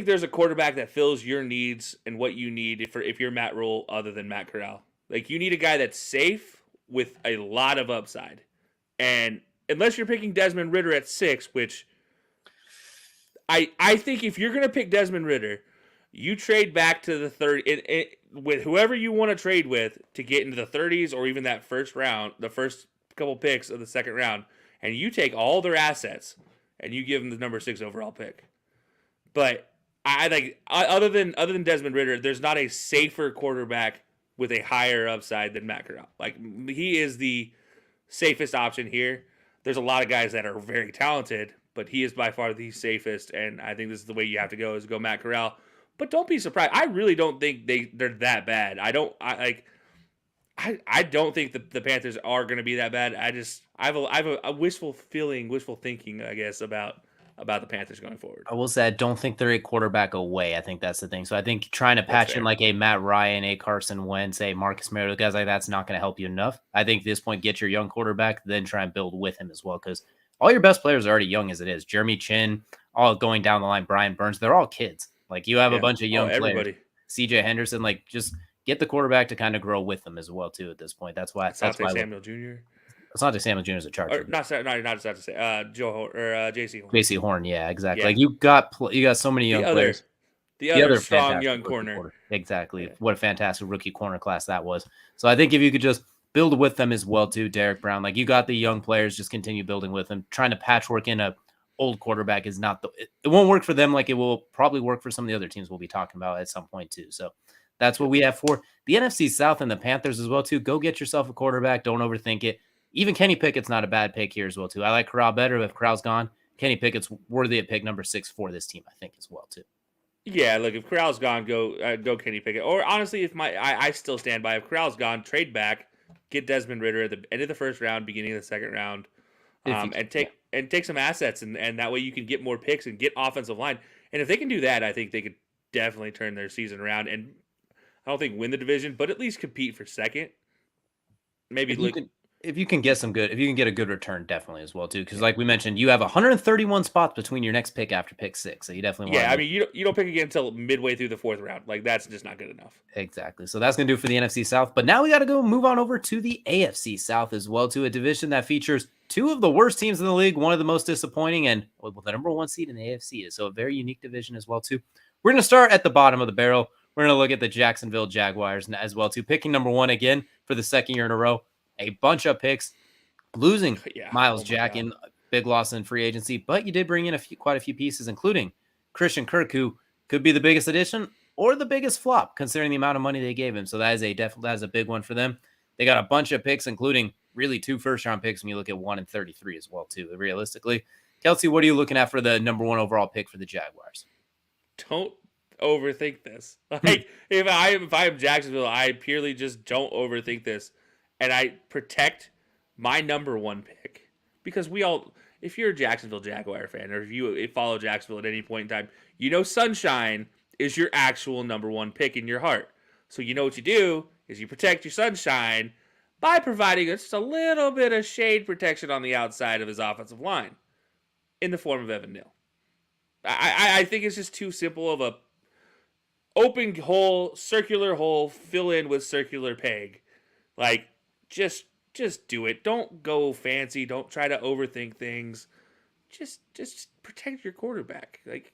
there's a quarterback that fills your needs and what you need if you're Matt Rhule other than Matt Corral. Like, you need a guy that's safe with a lot of upside. And unless you're picking Desmond Ridder at 6, which I think if you're going to pick Desmond Ridder, you trade back to the 30 with whoever you want to trade with to get into the 30s or even that first round, the first couple picks of the second round, and you take all their assets and you give them the number 6 overall pick. But other than Desmond Ridder, there's not a safer quarterback with a higher upside than Matt Corral. Like, he is the safest option here. There's a lot of guys that are very talented, but he is by far the safest, and I think this is the way you have to go, is go Matt Corral. But don't be surprised. I really don't think they're that bad. I don't think the Panthers are going to be that bad. I have a wishful thinking, I guess, about the Panthers going forward. I will say I don't think they're a quarterback away. I think that's the thing. So I think trying to patch in like a Matt Ryan, a Carson Wentz, a Marcus Mariota, guys like that's not going to help you enough. I think at this point, get your young quarterback, then try and build with him as well, because all your best players are already young as it is. Jeremy Chin, all going down the line, Brian Burns, they're all kids. Like, you have a bunch of young players. CJ Henderson, like, just get the quarterback to kind of grow with them as well, too, at this point. That's why. That's why Samuel Jr. It's not just Samuel Jr. is a Charger. Not just to say Joe or JC Horn. JC Horn, yeah, exactly. Yeah. Like, you got so many young players. The other strong young corner. Exactly. Yeah. What a fantastic rookie corner class that was. So I think if you could just build with them as well, too, Derek Brown. Like, you got the young players, just continue building with them. Trying to patchwork in a old quarterback is not it won't work for them like it will probably work for some of the other teams we'll be talking about at some point too. So that's what we have for the NFC South and the Panthers as well too. Go get yourself a quarterback. Don't overthink it. Even Kenny Pickett's not a bad pick here as well too. I like Corral better. If Corral's gone, Kenny Pickett's worthy at pick number 6 for this team, I think, as well too. Yeah, look, if Corral's gone, go Kenny Pickett. Or honestly, I still stand by, if Corral's gone, trade back, get Desmond Ridder at the end of the first round, beginning of the second round. And take some assets, and that way you can get more picks and get offensive line. And if they can do that, I think they could definitely turn their season around. And I don't think win the division, but at least compete for second. Maybe If you can get if you can get a good return, definitely as well too. Because like we mentioned, you have 131 spots between your next pick after pick 6, so you definitely want Yeah, to I make mean, you don't pick again until midway through the fourth round. Like that's just not good enough. exactly. So that's gonna do it for the NFC South. But now we got to go move on over to the AFC South as well, to a division that features two of the worst teams in the league, one of the most disappointing, and well, the number one seed in the AFC is so a very unique division as well too. We're gonna start at the bottom of the barrel. We're gonna look at the Jacksonville Jaguars as well too, picking number one again for the second year in a row. A bunch of picks, losing Yeah. Miles Oh my Jack god. in big loss in free agency, but you did bring in quite a few pieces, including Christian Kirk, who could be the biggest addition or the biggest flop considering the amount of money they gave him. So that is a big one for them. They got a bunch of picks, including really 2 first-round picks when you look at 1 and 33 as well, too, realistically. Kelsey, what are you looking at for the number one overall pick for the Jaguars? Don't overthink this. Like if I am Jacksonville, I purely just don't overthink this, and I protect my number one pick because we all. If you're a Jacksonville Jaguar fan, or if you follow Jacksonville at any point in time, you know Sunshine is your actual number one pick in your heart. So you know what you do is you protect your Sunshine by providing just a little bit of shade protection on the outside of his offensive line in the form of Evan Neal. I think it's just too simple of a open hole, circular hole, fill in with circular peg. Like just do it. Don't go fancy. Don't try to overthink things. Just protect your quarterback. Like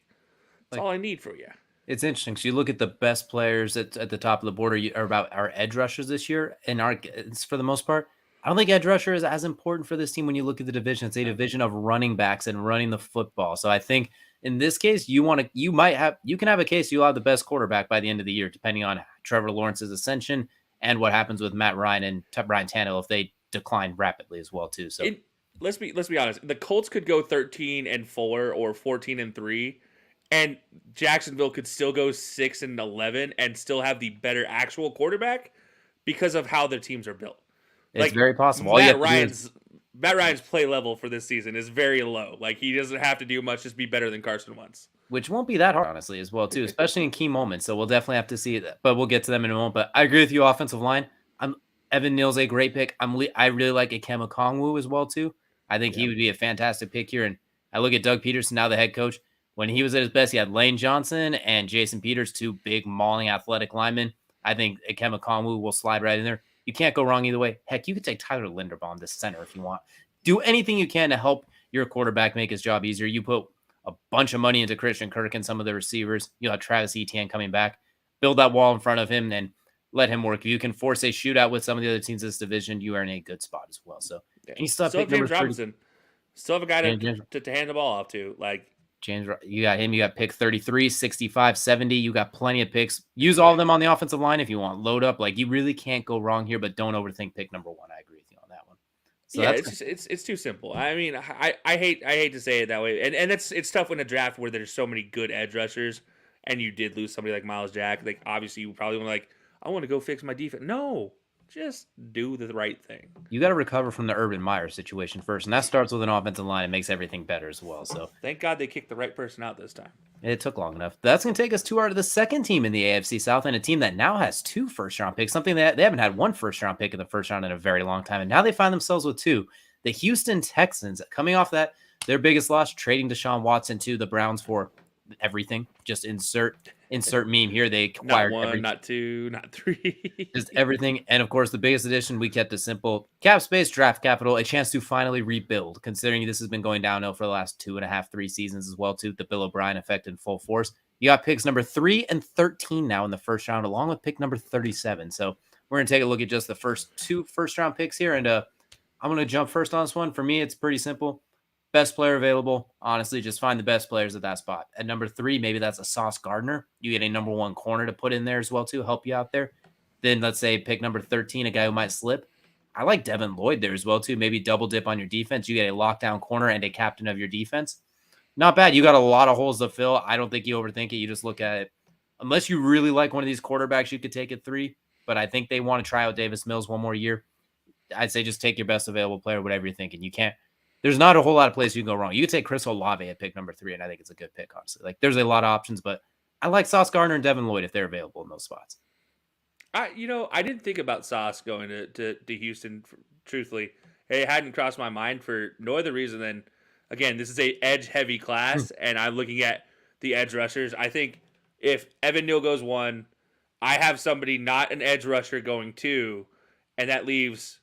that's Like, all I need for you. it's interesting. So you look at the best players at the top of the board are about our edge rushers this year, and it's for the most part. I don't think edge rusher is as important for this team when you look at the division. It's a division of running backs and running the football. So I think in this case, you can have a case you'll have the best quarterback by the end of the year, depending on Trevor Lawrence's ascension and what happens with Matt Ryan and Ryan Tannehill if they decline rapidly as well too. So It, let's be honest. The Colts could go 13-4 or 14-3, and Jacksonville could still go 6-11 and still have the better actual quarterback because of how their teams are built. it's Like very possible. All you have to do is Matt Ryan's play level for this season is very low. Like he doesn't have to do much, just be better than Carson Wentz. which won't be that hard, honestly, as well, too, especially in key moments. So we'll definitely have to see that, but we'll get to them in a moment. But I agree with you, offensive line. I'm Evan Neal's a great pick. I really like Ikema Kongwu as well, too. I think he Yeah. would be a fantastic pick here. And I look at Doug Peterson, now the head coach. When he was at his best, he had Lane Johnson and Jason Peters, two big mauling athletic linemen. I think Ikema Kongwu will slide right in there. You can't go wrong either way. Heck, you could take Tyler Linderbaum to center if you want. Do anything you can to help your quarterback make his job easier. You put a bunch of money into Christian Kirk and some of the receivers. You'll have Travis Etienne coming back. Build that wall in front of him and let him work. If you can force a shootout with some of the other teams in this division, you are in a good spot as well. So, Yeah. and you still have Still pick have number James 30. Robinson. Still have a guy James, to hand the ball off to. Like you got him. You got pick 33, 65, 70. You got plenty of picks. Use all of them on the offensive line if you want. Load up. Like, you really can't go wrong here, but don't overthink pick number one. I agree with you on that one. So yeah, that's it's just it's too simple. I mean, I hate to say it that way, and it's tough in a draft where there's so many good edge rushers, and you did lose somebody like Miles Jack. Like obviously, you probably want to like I want to go fix my defense. No, just do the right thing. you got to recover from the Urban Meyer situation first, and that starts with an offensive line. It makes everything better as well. So Thank God they kicked the right person out this time. it took long enough. That's going to take us to the second team in the AFC South, and a team that now has 2 first-round picks, something that they haven't had 1 first-round pick in the first round in a very long time, and now they find themselves with 2. The Houston Texans, coming off that, their biggest loss, trading Deshaun Watson to the Browns for everything. Just insert meme here. They Not acquired one, not two, not three. just everything. And of course, the biggest addition, we kept it simple: cap space, draft capital, a chance to finally rebuild, considering this has been going downhill for the last 2.5, 3 seasons as well, too. The Bill O'Brien effect in full force. You got picks number 3 and 13 now in the first round, along with pick number 37. So we're going to take a look at just the first 2 first-round picks here. And I'm going to jump first on this one. For me, it's pretty simple. Best player available. Honestly, just find the best players at that spot. At number 3, maybe that's a Sauce Gardner. You get a number 1 corner to put in there as well, too, help you out there. Then let's say pick number 13, a guy who might slip. I like Devin Lloyd there as well, too. Maybe double dip on your defense. You get a lockdown corner and a captain of your defense. Not bad. You got a lot of holes to fill. I don't think you overthink it. You just look at it. Unless you really like one of these quarterbacks, you could take at 3. But I think they want to try out Davis Mills one more year. I'd say just take your best available player, whatever you're thinking. You can't. There's not a whole lot of places you can go wrong. You could take Chris Olave at pick number 3, and I think it's a good pick, honestly. Like, there's a lot of options, but I like Sauce Gardner and Devin Lloyd if they're available in those spots. I didn't think about Sauce going to Houston truthfully. It hadn't crossed my mind for no other reason than, again, this is a edge heavy class, and I'm looking at the edge rushers. I think if Evan Neal goes 1, I have somebody not an edge rusher going 2, and that leaves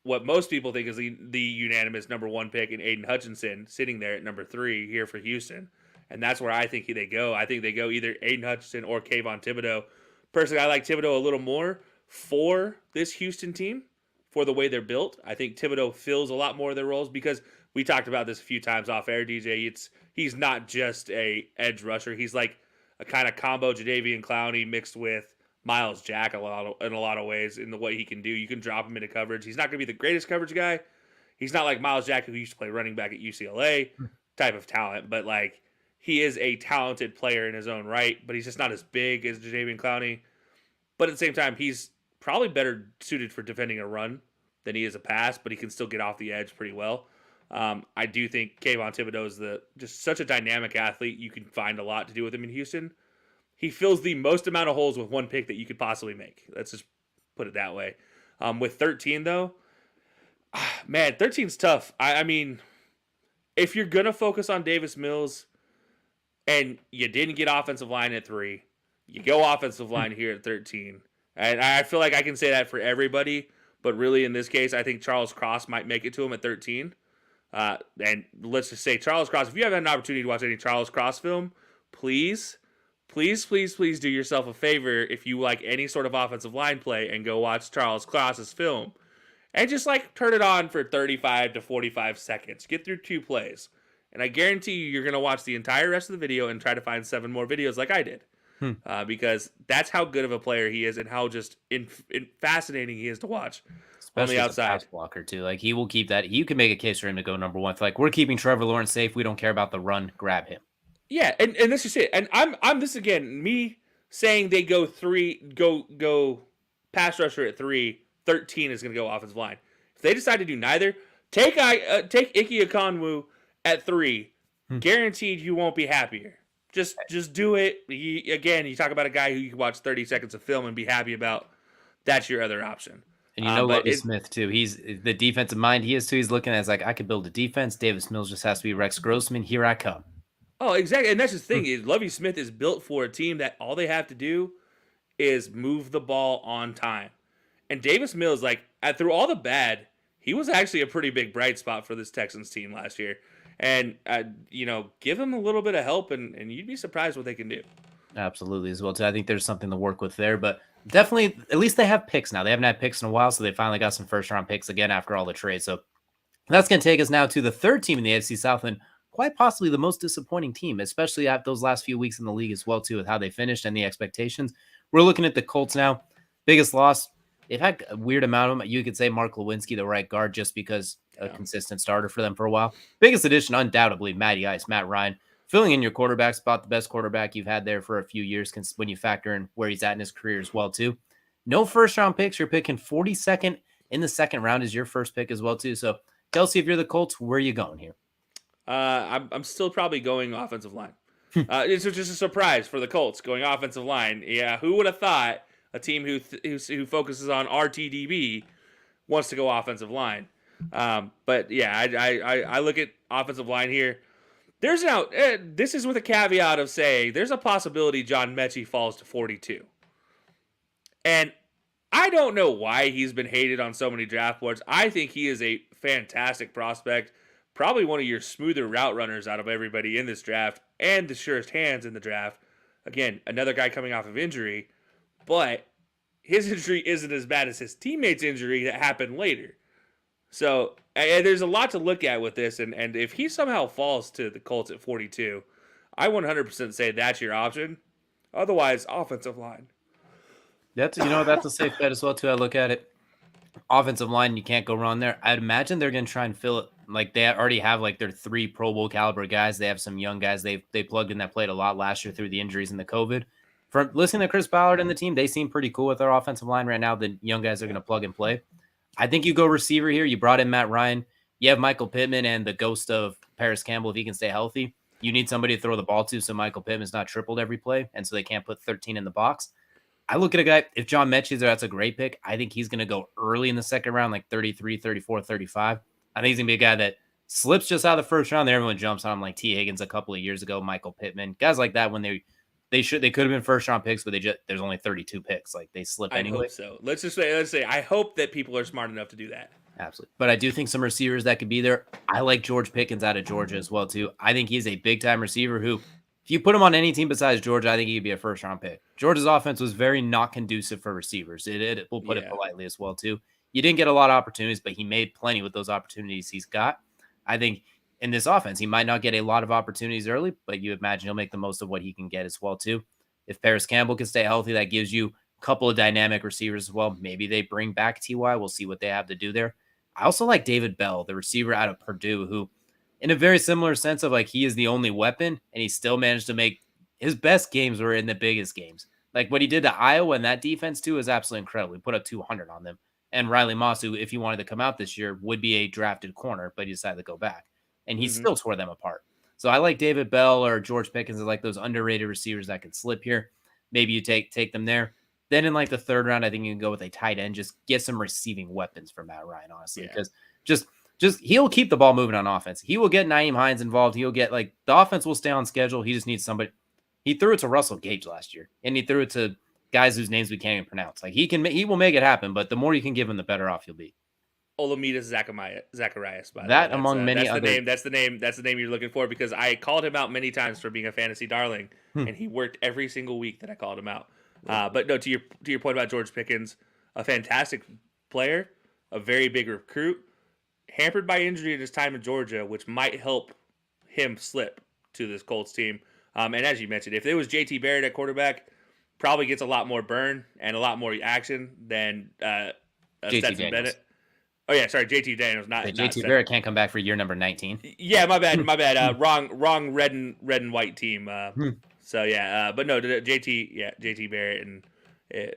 what most people think is the unanimous number 1 pick in Aiden Hutchinson sitting there at number 3 here for Houston. And that's where I think they go. I think they go either Aiden Hutchinson or Kayvon Thibodeau. Personally, I like Thibodeau a little more for this Houston team, for the way they're built. I think Thibodeau fills a lot more of their roles because we talked about this a few times off air, DJ. He's not just a edge rusher. He's like a kind of combo Jadeveon Clowney mixed with Miles Jack in a lot of ways in the way he can do. You can drop him into coverage. He's not going to be the greatest coverage guy. He's not like Miles Jack, who used to play running back at UCLA type of talent, but like he is a talented player in his own right, but he's just not as big as Jadeveon Clowney. But at the same time, he's probably better suited for defending a run than he is a pass, but he can still get off the edge pretty well. I do think Kayvon Thibodeau is just such a dynamic athlete. You can find a lot to do with him in Houston. He fills the most amount of holes with 1 pick that you could possibly make. Let's just put it that way. With 13, though, man, 13's tough. I mean, if you're going to focus on Davis Mills and you didn't get offensive line at 3, you go offensive line here at 13. And I feel like I can say that for everybody, but really in this case, I think Charles Cross might make it to him at 13. And let's just say Charles Cross, if you have an opportunity to watch any Charles Cross film, please do yourself a favor if you like any sort of offensive line play and go watch Charles Cross's film. And just like turn it on for 35 to 45 seconds. Get through 2 plays. And I guarantee you're going to watch the entire rest of the video and try to find 7 more videos like I did. Because that's how good of a player he is and how just fascinating he is to watch. Especially on the outside. As a pass blocker, too. Like, he will keep that. You can make a case for him to go number 1. Like, we're keeping Trevor Lawrence safe. We don't care about the run. Grab him. Yeah, and that's just it. And I'm this again, me saying they go pass rusher at 3, 13 is going to go offensive line. If they decide to do neither, take Ike Ekwonu at 3. Guaranteed you won't be happier. Just do it. You talk about a guy who you can watch 30 seconds of film and be happy about. That's your other option. And Lovie Smith, too. He's the defensive mind he is, too. He's looking at it as like, I could build a defense. Davis Mills just has to be Rex Grossman. Here I come. Oh, exactly. And that's the thing. Is Lovie Smith is built for a team that all they have to do is move the ball on time. And Davis Mills, like, through all the bad, he was actually a pretty big bright spot for this Texans team last year. And, give him a little bit of help, and you'd be surprised what they can do. Absolutely as well, too. I think there's something to work with there. But definitely, at least they have picks now. They haven't had picks in a while, so they finally got some first-round picks again after all the trades. So that's going to take us now to the 3rd team in the AFC South, and quite possibly the most disappointing team, especially at those last few weeks in the league as well, too, with how they finished and the expectations. We're looking at the Colts now. Biggest loss. They've had a weird amount of them. You could say Mark Lewinsky, the right guard, just because a consistent starter for them for a while. Biggest addition, undoubtedly, Matty Ice, Matt Ryan. Filling in your quarterback spot, the best quarterback you've had there for a few years when you factor in where he's at in his career as well, too. No first-round picks. You're picking 42nd in the 2nd round is your first pick as well, too. So, Kelsey, if you're the Colts, where are you going here? I'm still probably going offensive line. It's just a surprise for the Colts going offensive line. Yeah, who would have thought a team who focuses on RTDB wants to go offensive line? But yeah, I look at offensive line here. There's this is with a caveat of saying there's a possibility John Mechie falls to 42. And I don't know why he's been hated on so many draft boards. I think he is a fantastic prospect. Probably one of your smoother route runners out of everybody in this draft and the surest hands in the draft. Again, another guy coming off of injury, but his injury isn't as bad as his teammate's injury that happened later. So there's a lot to look at with this, and if he somehow falls to the Colts at 42, I 100% say that's your option. Otherwise, offensive line. That's a safe bet as well, too. I look at it. Offensive line, you can't go wrong there. I'd imagine they're going to try and fill it. Like, they already have, like, their 3 Pro Bowl caliber guys. They have some young guys they plugged in that played a lot last year through the injuries and the COVID. From listening to Chris Ballard and the team, they seem pretty cool with their offensive line right now. The young guys are going to plug and play. I think you go receiver here. You brought in Matt Ryan. You have Michael Pittman and the ghost of Paris Campbell if he can stay healthy. You need somebody to throw the ball to so Michael Pittman's not tripled every play, and so they can't put 13 in the box. I look at a guy, if John Mechie's there, that's a great pick. I think he's going to go early in the second round, like 33, 34, 35. I think he's going to be a guy that slips just out of the first round. There, everyone jumps on him, like T. Higgins a couple of years ago, Michael Pittman, guys like that. When they could have been first round picks, but there's only 32 picks, like they slip I'd anyway. hope so. Let's say I hope that people are smart enough to do that. Absolutely. But I do think some receivers that could be there. I like George Pickens out of Georgia as well, too. I think he's a big time receiver who, if you put him on any team besides Georgia, I think he'd be a first round pick. Georgia's offense was very not conducive for receivers. We'll put it politely as well, too. You didn't get a lot of opportunities, but he made plenty with those opportunities he's got. I think in this offense, he might not get a lot of opportunities early, but you imagine he'll make the most of what he can get as well, too. If Paris Campbell can stay healthy, that gives you a couple of dynamic receivers as well. Maybe they bring back T.Y. We'll see what they have to do there. I also like David Bell, the receiver out of Purdue, who, in a very similar sense of like he is the only weapon, and he still managed to make his best games were in the biggest games. Like what he did to Iowa and that defense too is absolutely incredible. He put up 200 on them. And Riley Moss, who, if he wanted to come out this year, would be a drafted corner, but he decided to go back, and he still tore them apart. So I like David Bell or George Pickens as like those underrated receivers that could slip here. Maybe you take them there. Then in like the third round, I think you can go with a tight end. Just get some receiving weapons for Matt Ryan, honestly, because just he'll keep the ball moving on offense. He will get Nyheim Hines involved. He'll get like the offense will stay on schedule. He just needs somebody. He threw it to Russell Gage last year, and he threw it to guys whose names we can't even pronounce. Like he will make it happen, but the more you can give him, the better off you'll be. Olamides Zacharias, by the way. That among many that's other the name you're looking for, because I called him out many times for being a fantasy darling, and he worked every single week that I called him out. But no, to your point about George Pickens, a fantastic player, a very big recruit, hampered by injury in his time in Georgia, which might help him slip to this Colts team. And as you mentioned, if there was JT Barrett at quarterback, probably gets a lot more burn and a lot more action than Stetson Bennett. Oh yeah, sorry, JT Daniels, not JT Barrett can't come back for year number 19. Yeah, my bad. Wrong red and white team. So yeah, but no, JT Barrett, and if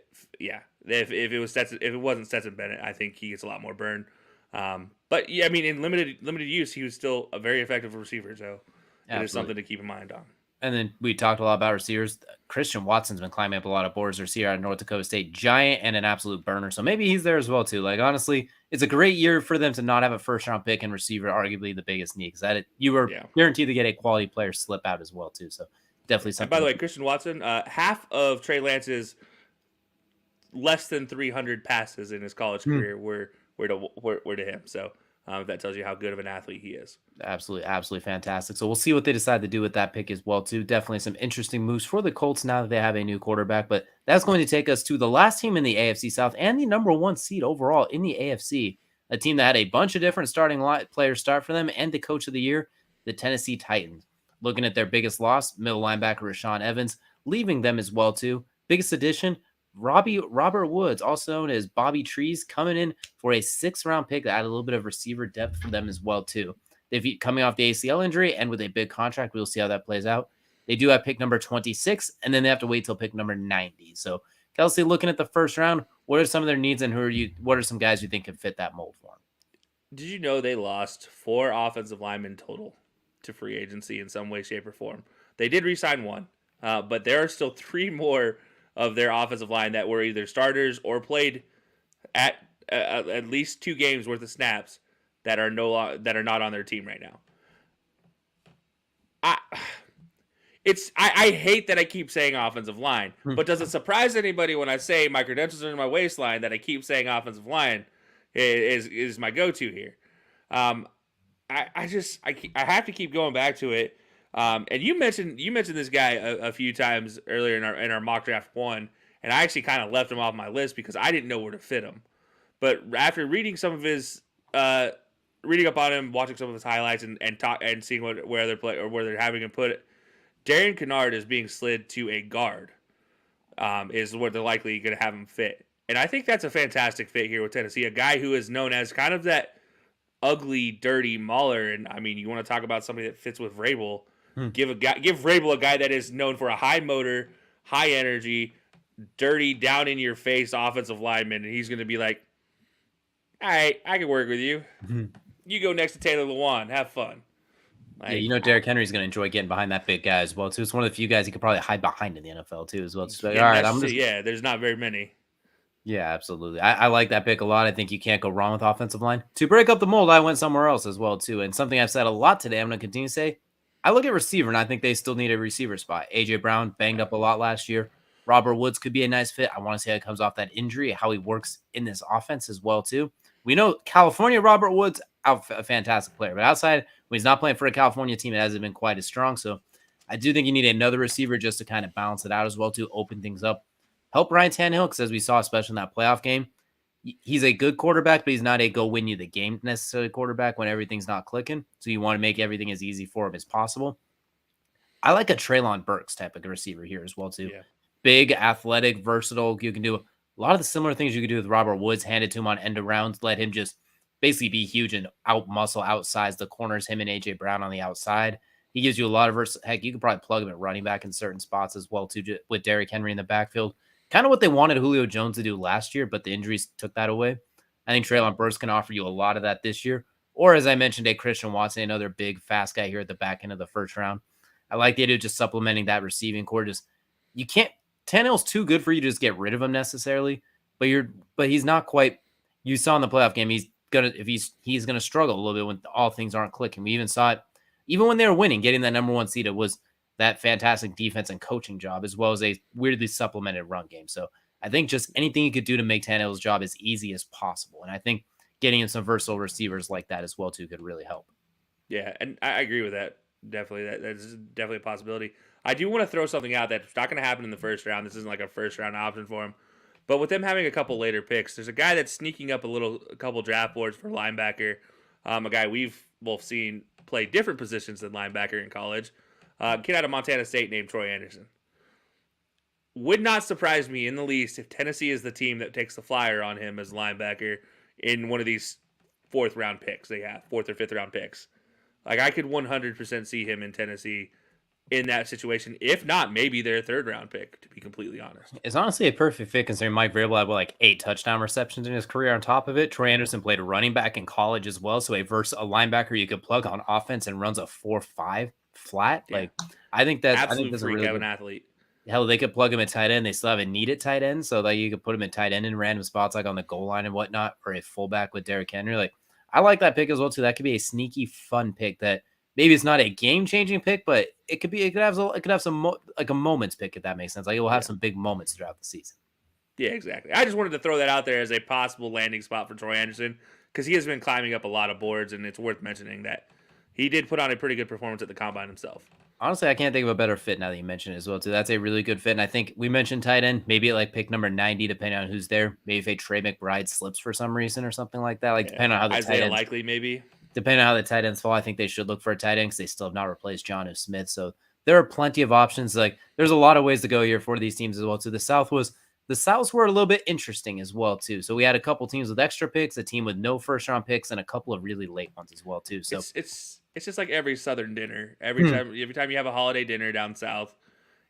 it wasn't Stetson Bennett, I think he gets a lot more burn. But yeah, I mean, in limited use, he was still a very effective receiver, so it is something to keep in mind on. And then we talked a lot about receivers. Christian Watson's been climbing up a lot of boards. Receiver out of North Dakota State, giant and an absolute burner. So maybe he's there as well too. Like honestly, it's a great year for them to not have a first round pick and receiver, arguably the biggest need, because you were guaranteed to get a quality player slip out as well too. So definitely something. And by the way, Christian Watson, half of Trey Lance's less than 300 passes in his college career were to him. So that tells you how good of an athlete he is. Absolutely fantastic. So we'll see what they decide to do with that pick as well too. Definitely some interesting moves for the Colts now that they have a new quarterback. But that's going to take us to the last team in the AFC South and the number one seed overall in the AFC. A team that had a bunch of different starting players start for them, and the coach of the year, the Tennessee Titans. Looking at their biggest loss, middle linebacker Rashaan Evans, leaving them as well too. Biggest addition, Robert Woods, also known as Bobby Trees, coming in for a 6th round pick that added a little bit of receiver depth for them as well too. They've coming off the ACL injury and with a big contract, we'll see how that plays out. They do have pick number 26, and then they have to wait till pick number 90. So, Kelsey, looking at the first round, what are some of their needs, and what are some guys you think can fit that mold for them? Did you know they lost 4 offensive linemen total to free agency in some way, shape, or form? They did re-sign one, but there are still 3 more of their offensive line that were either starters or played at least 2 games worth of snaps that are not on their team right now. I hate that I keep saying offensive line, but does it surprise anybody when I say my credentials are in my waistline that I keep saying offensive line is my go-to here? I have to keep going back to it. And you mentioned this guy a few times earlier in our mock draft 1, and I actually kind of left him off my list because I didn't know where to fit him. But after reading some of his reading up on him, watching some of his highlights, and seeing where they're having him put it, Darian Kennard is being slid to a guard. Is where they're likely going to have him fit, and I think that's a fantastic fit here with Tennessee. A guy who is known as kind of that ugly, dirty mauler, and I mean, you want to talk about somebody that fits with Vrabel. Give Vrabel a guy that is known for a high motor, high energy, dirty, down in your face offensive lineman, and he's going to be like, "All right, I can work with you. You go next to Taylor Lewan, have fun." Yeah, Like, Derrick Henry's going to enjoy getting behind that big guy as well too. It's one of the few guys he could probably hide behind in the NFL too as well. Just like, all and right, that's I'm just just yeah. There's not very many. yeah, absolutely. I like that pick a lot. I think you can't go wrong with offensive line. To break up the mold, I went somewhere else as well too. And something I've said a lot today, I'm going to continue to say. I look at receiver, and I think they still need a receiver spot. AJ Brown banged up a lot last year. Robert Woods could be a nice fit. I want to see how he comes off that injury, how he works in this offense as well too. We know California Robert Woods, a fantastic player, but outside when he's not playing for a California team, it hasn't been quite as strong. So I do think you need another receiver just to kind of balance it out as well to open things up. Help Ryan Tannehill because as we saw, especially in that playoff game, he's a good quarterback, but he's not a go win you the game necessarily quarterback when everything's not clicking. So you want to make everything as easy for him as possible. I like a Treylon Burks type of receiver here as well too. Yeah. Big, athletic, versatile. You can do a lot of the similar things you could do with Robert Woods. Hand it to him on end arounds. Let him just basically be huge and out muscle, outsize the corners. Him and AJ Brown on the outside. He gives you a lot of heck. You could probably plug him at running back in certain spots as well too, with Derrick Henry in the backfield. Kind of what they wanted Julio Jones to do last year, but the injuries took that away. I think Treylon Burks can offer you a lot of that this year. Or as I mentioned, a Christian Watson, another big fast guy here at the back end of the first round. I like the idea of just supplementing that receiving core. Just you can't Tannehill's too good for you to just get rid of him necessarily, but he's not quite. You saw in the playoff game, he's gonna struggle a little bit when all things aren't clicking. We even saw it even when they were winning, getting that number one seed. It was that fantastic defense and coaching job as well as a weirdly supplemented run game. So I think just anything you could do to make Tannehill's job as easy as possible, and I think getting in some versatile receivers like that as well too could really help. Yeah, and I agree with that. Definitely, that's definitely a possibility. I do want to throw something out that's not going to happen in the first round. This isn't like a first round option for him, but with them having a couple later picks, there's a guy that's sneaking up a couple draft boards for linebacker. A guy we've both seen play different positions than linebacker in college. Kid out of Montana State named Troy Anderson. Would not surprise me in the least if Tennessee is the team that takes the flyer on him as linebacker in one of these fourth round picks they have, fourth or fifth round picks. Like I could 100% see him in Tennessee in that situation. If not, maybe their third round pick. To be completely honest. It's honestly a perfect fit considering Mike Vrabel had like 8 touchdown receptions in his career. On top of it, Troy Anderson played a running back in college as well, so a linebacker you could plug on offense and runs a 4.5 flat. Yeah, Like I think absolute that's a freak really of an good. athlete. Hell, they could plug him at tight end. They still have a need at tight end, so that you could put him at tight end in random spots like on the goal line and whatnot, or a fullback with Derrick Henry. Like I like that pick as well too. That could be a sneaky fun pick that maybe it's not a game changing pick, but it could be. It could have some like a moments pick if that makes sense. Like it will have Yeah, some big moments throughout the season. yeah, exactly. I just wanted to throw that out there as a possible landing spot for Troy Anderson because he has been climbing up a lot of boards, and it's worth mentioning that he did put on a pretty good performance at the combine himself. Honestly, I can't think of a better fit now that you mentioned it as well too. That's a really good fit, and I think we mentioned tight end. Maybe at like pick number 90, depending on who's there. Maybe if a Trey McBride slips for some reason or something like that. Like Yeah, depending on how the tight Isaiah ends, Likely maybe. depending on how the tight ends fall, I think they should look for a tight end because they still have not replaced John Smith. So there are plenty of options. Like there's a lot of ways to go here for these teams as well too. The Souths were a little bit interesting as well too. So we had a couple teams with extra picks, a team with no first round picks, and a couple of really late ones as well too. So It's just like every Southern dinner. hmm, Every time you have a holiday dinner down south,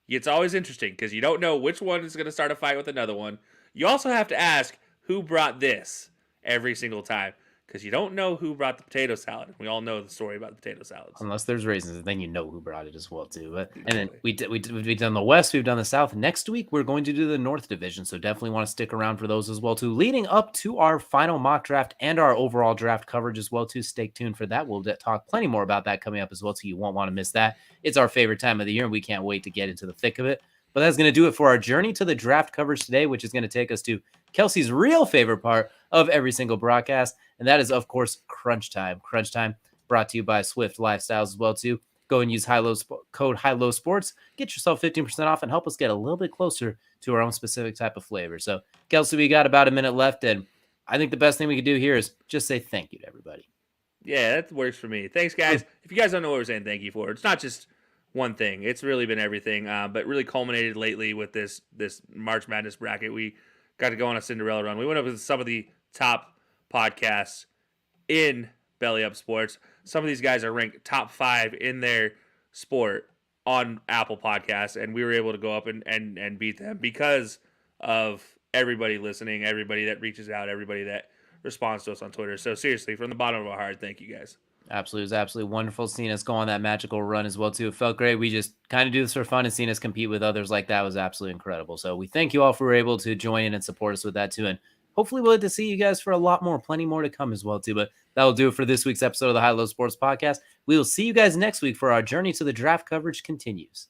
it's always interesting because you don't know which one is going to start a fight with another one. You also have to ask who brought this every single time because you don't know who brought the potato salad. We all know the story about the potato salads. unless there's raisins, then you know who brought it as well too. But and then Exactly. we've done the West, we've done the South. Next week we're going to do the North Division, so definitely want to stick around for those as well too. Leading up to our final mock draft and our overall draft coverage as well too. Stay tuned for that. We'll talk plenty more about that coming up as well too. You won't want to miss that. It's our favorite time of the year, and we can't wait to get into the thick of it. But that's going to do it for our journey to the draft coverage today, which is going to take us to Kelsey's real favorite part of every single broadcast, and that is, of course, Crunch Time. Crunch Time brought to you by Swift Lifestyles as well, too. Go and use code High-Low Sports. Get yourself 15% off and help us get a little bit closer to our own specific type of flavor. So, Kelsey, we got about a minute left, and I think the best thing we could do here is just say thank you to everybody. Yeah, that works for me. Thanks, guys. If you guys don't know what we're saying thank you for, it's not just one thing. It's really been everything, but really culminated lately with this March Madness bracket. We got to go on a Cinderella run. We went up with some of the top podcasts in Belly Up Sports. Some of these guys are ranked top 5 in their sport on Apple Podcasts, and we were able to go up and beat them because of everybody listening, everybody that reaches out, everybody that responds to us on Twitter. So seriously, from the bottom of our heart, thank you guys. Absolutely. It was absolutely wonderful seeing us go on that magical run as well, too. It felt great. We just kind of do this for fun, and seeing us compete with others like that was absolutely incredible. So we thank you all for able to join in and support us with that, too. And hopefully we'll get to see you guys for a lot more, plenty more to come as well, too. But that'll do it for this week's episode of the High Low Sports Podcast. We will see you guys next week for our journey to the draft coverage continues.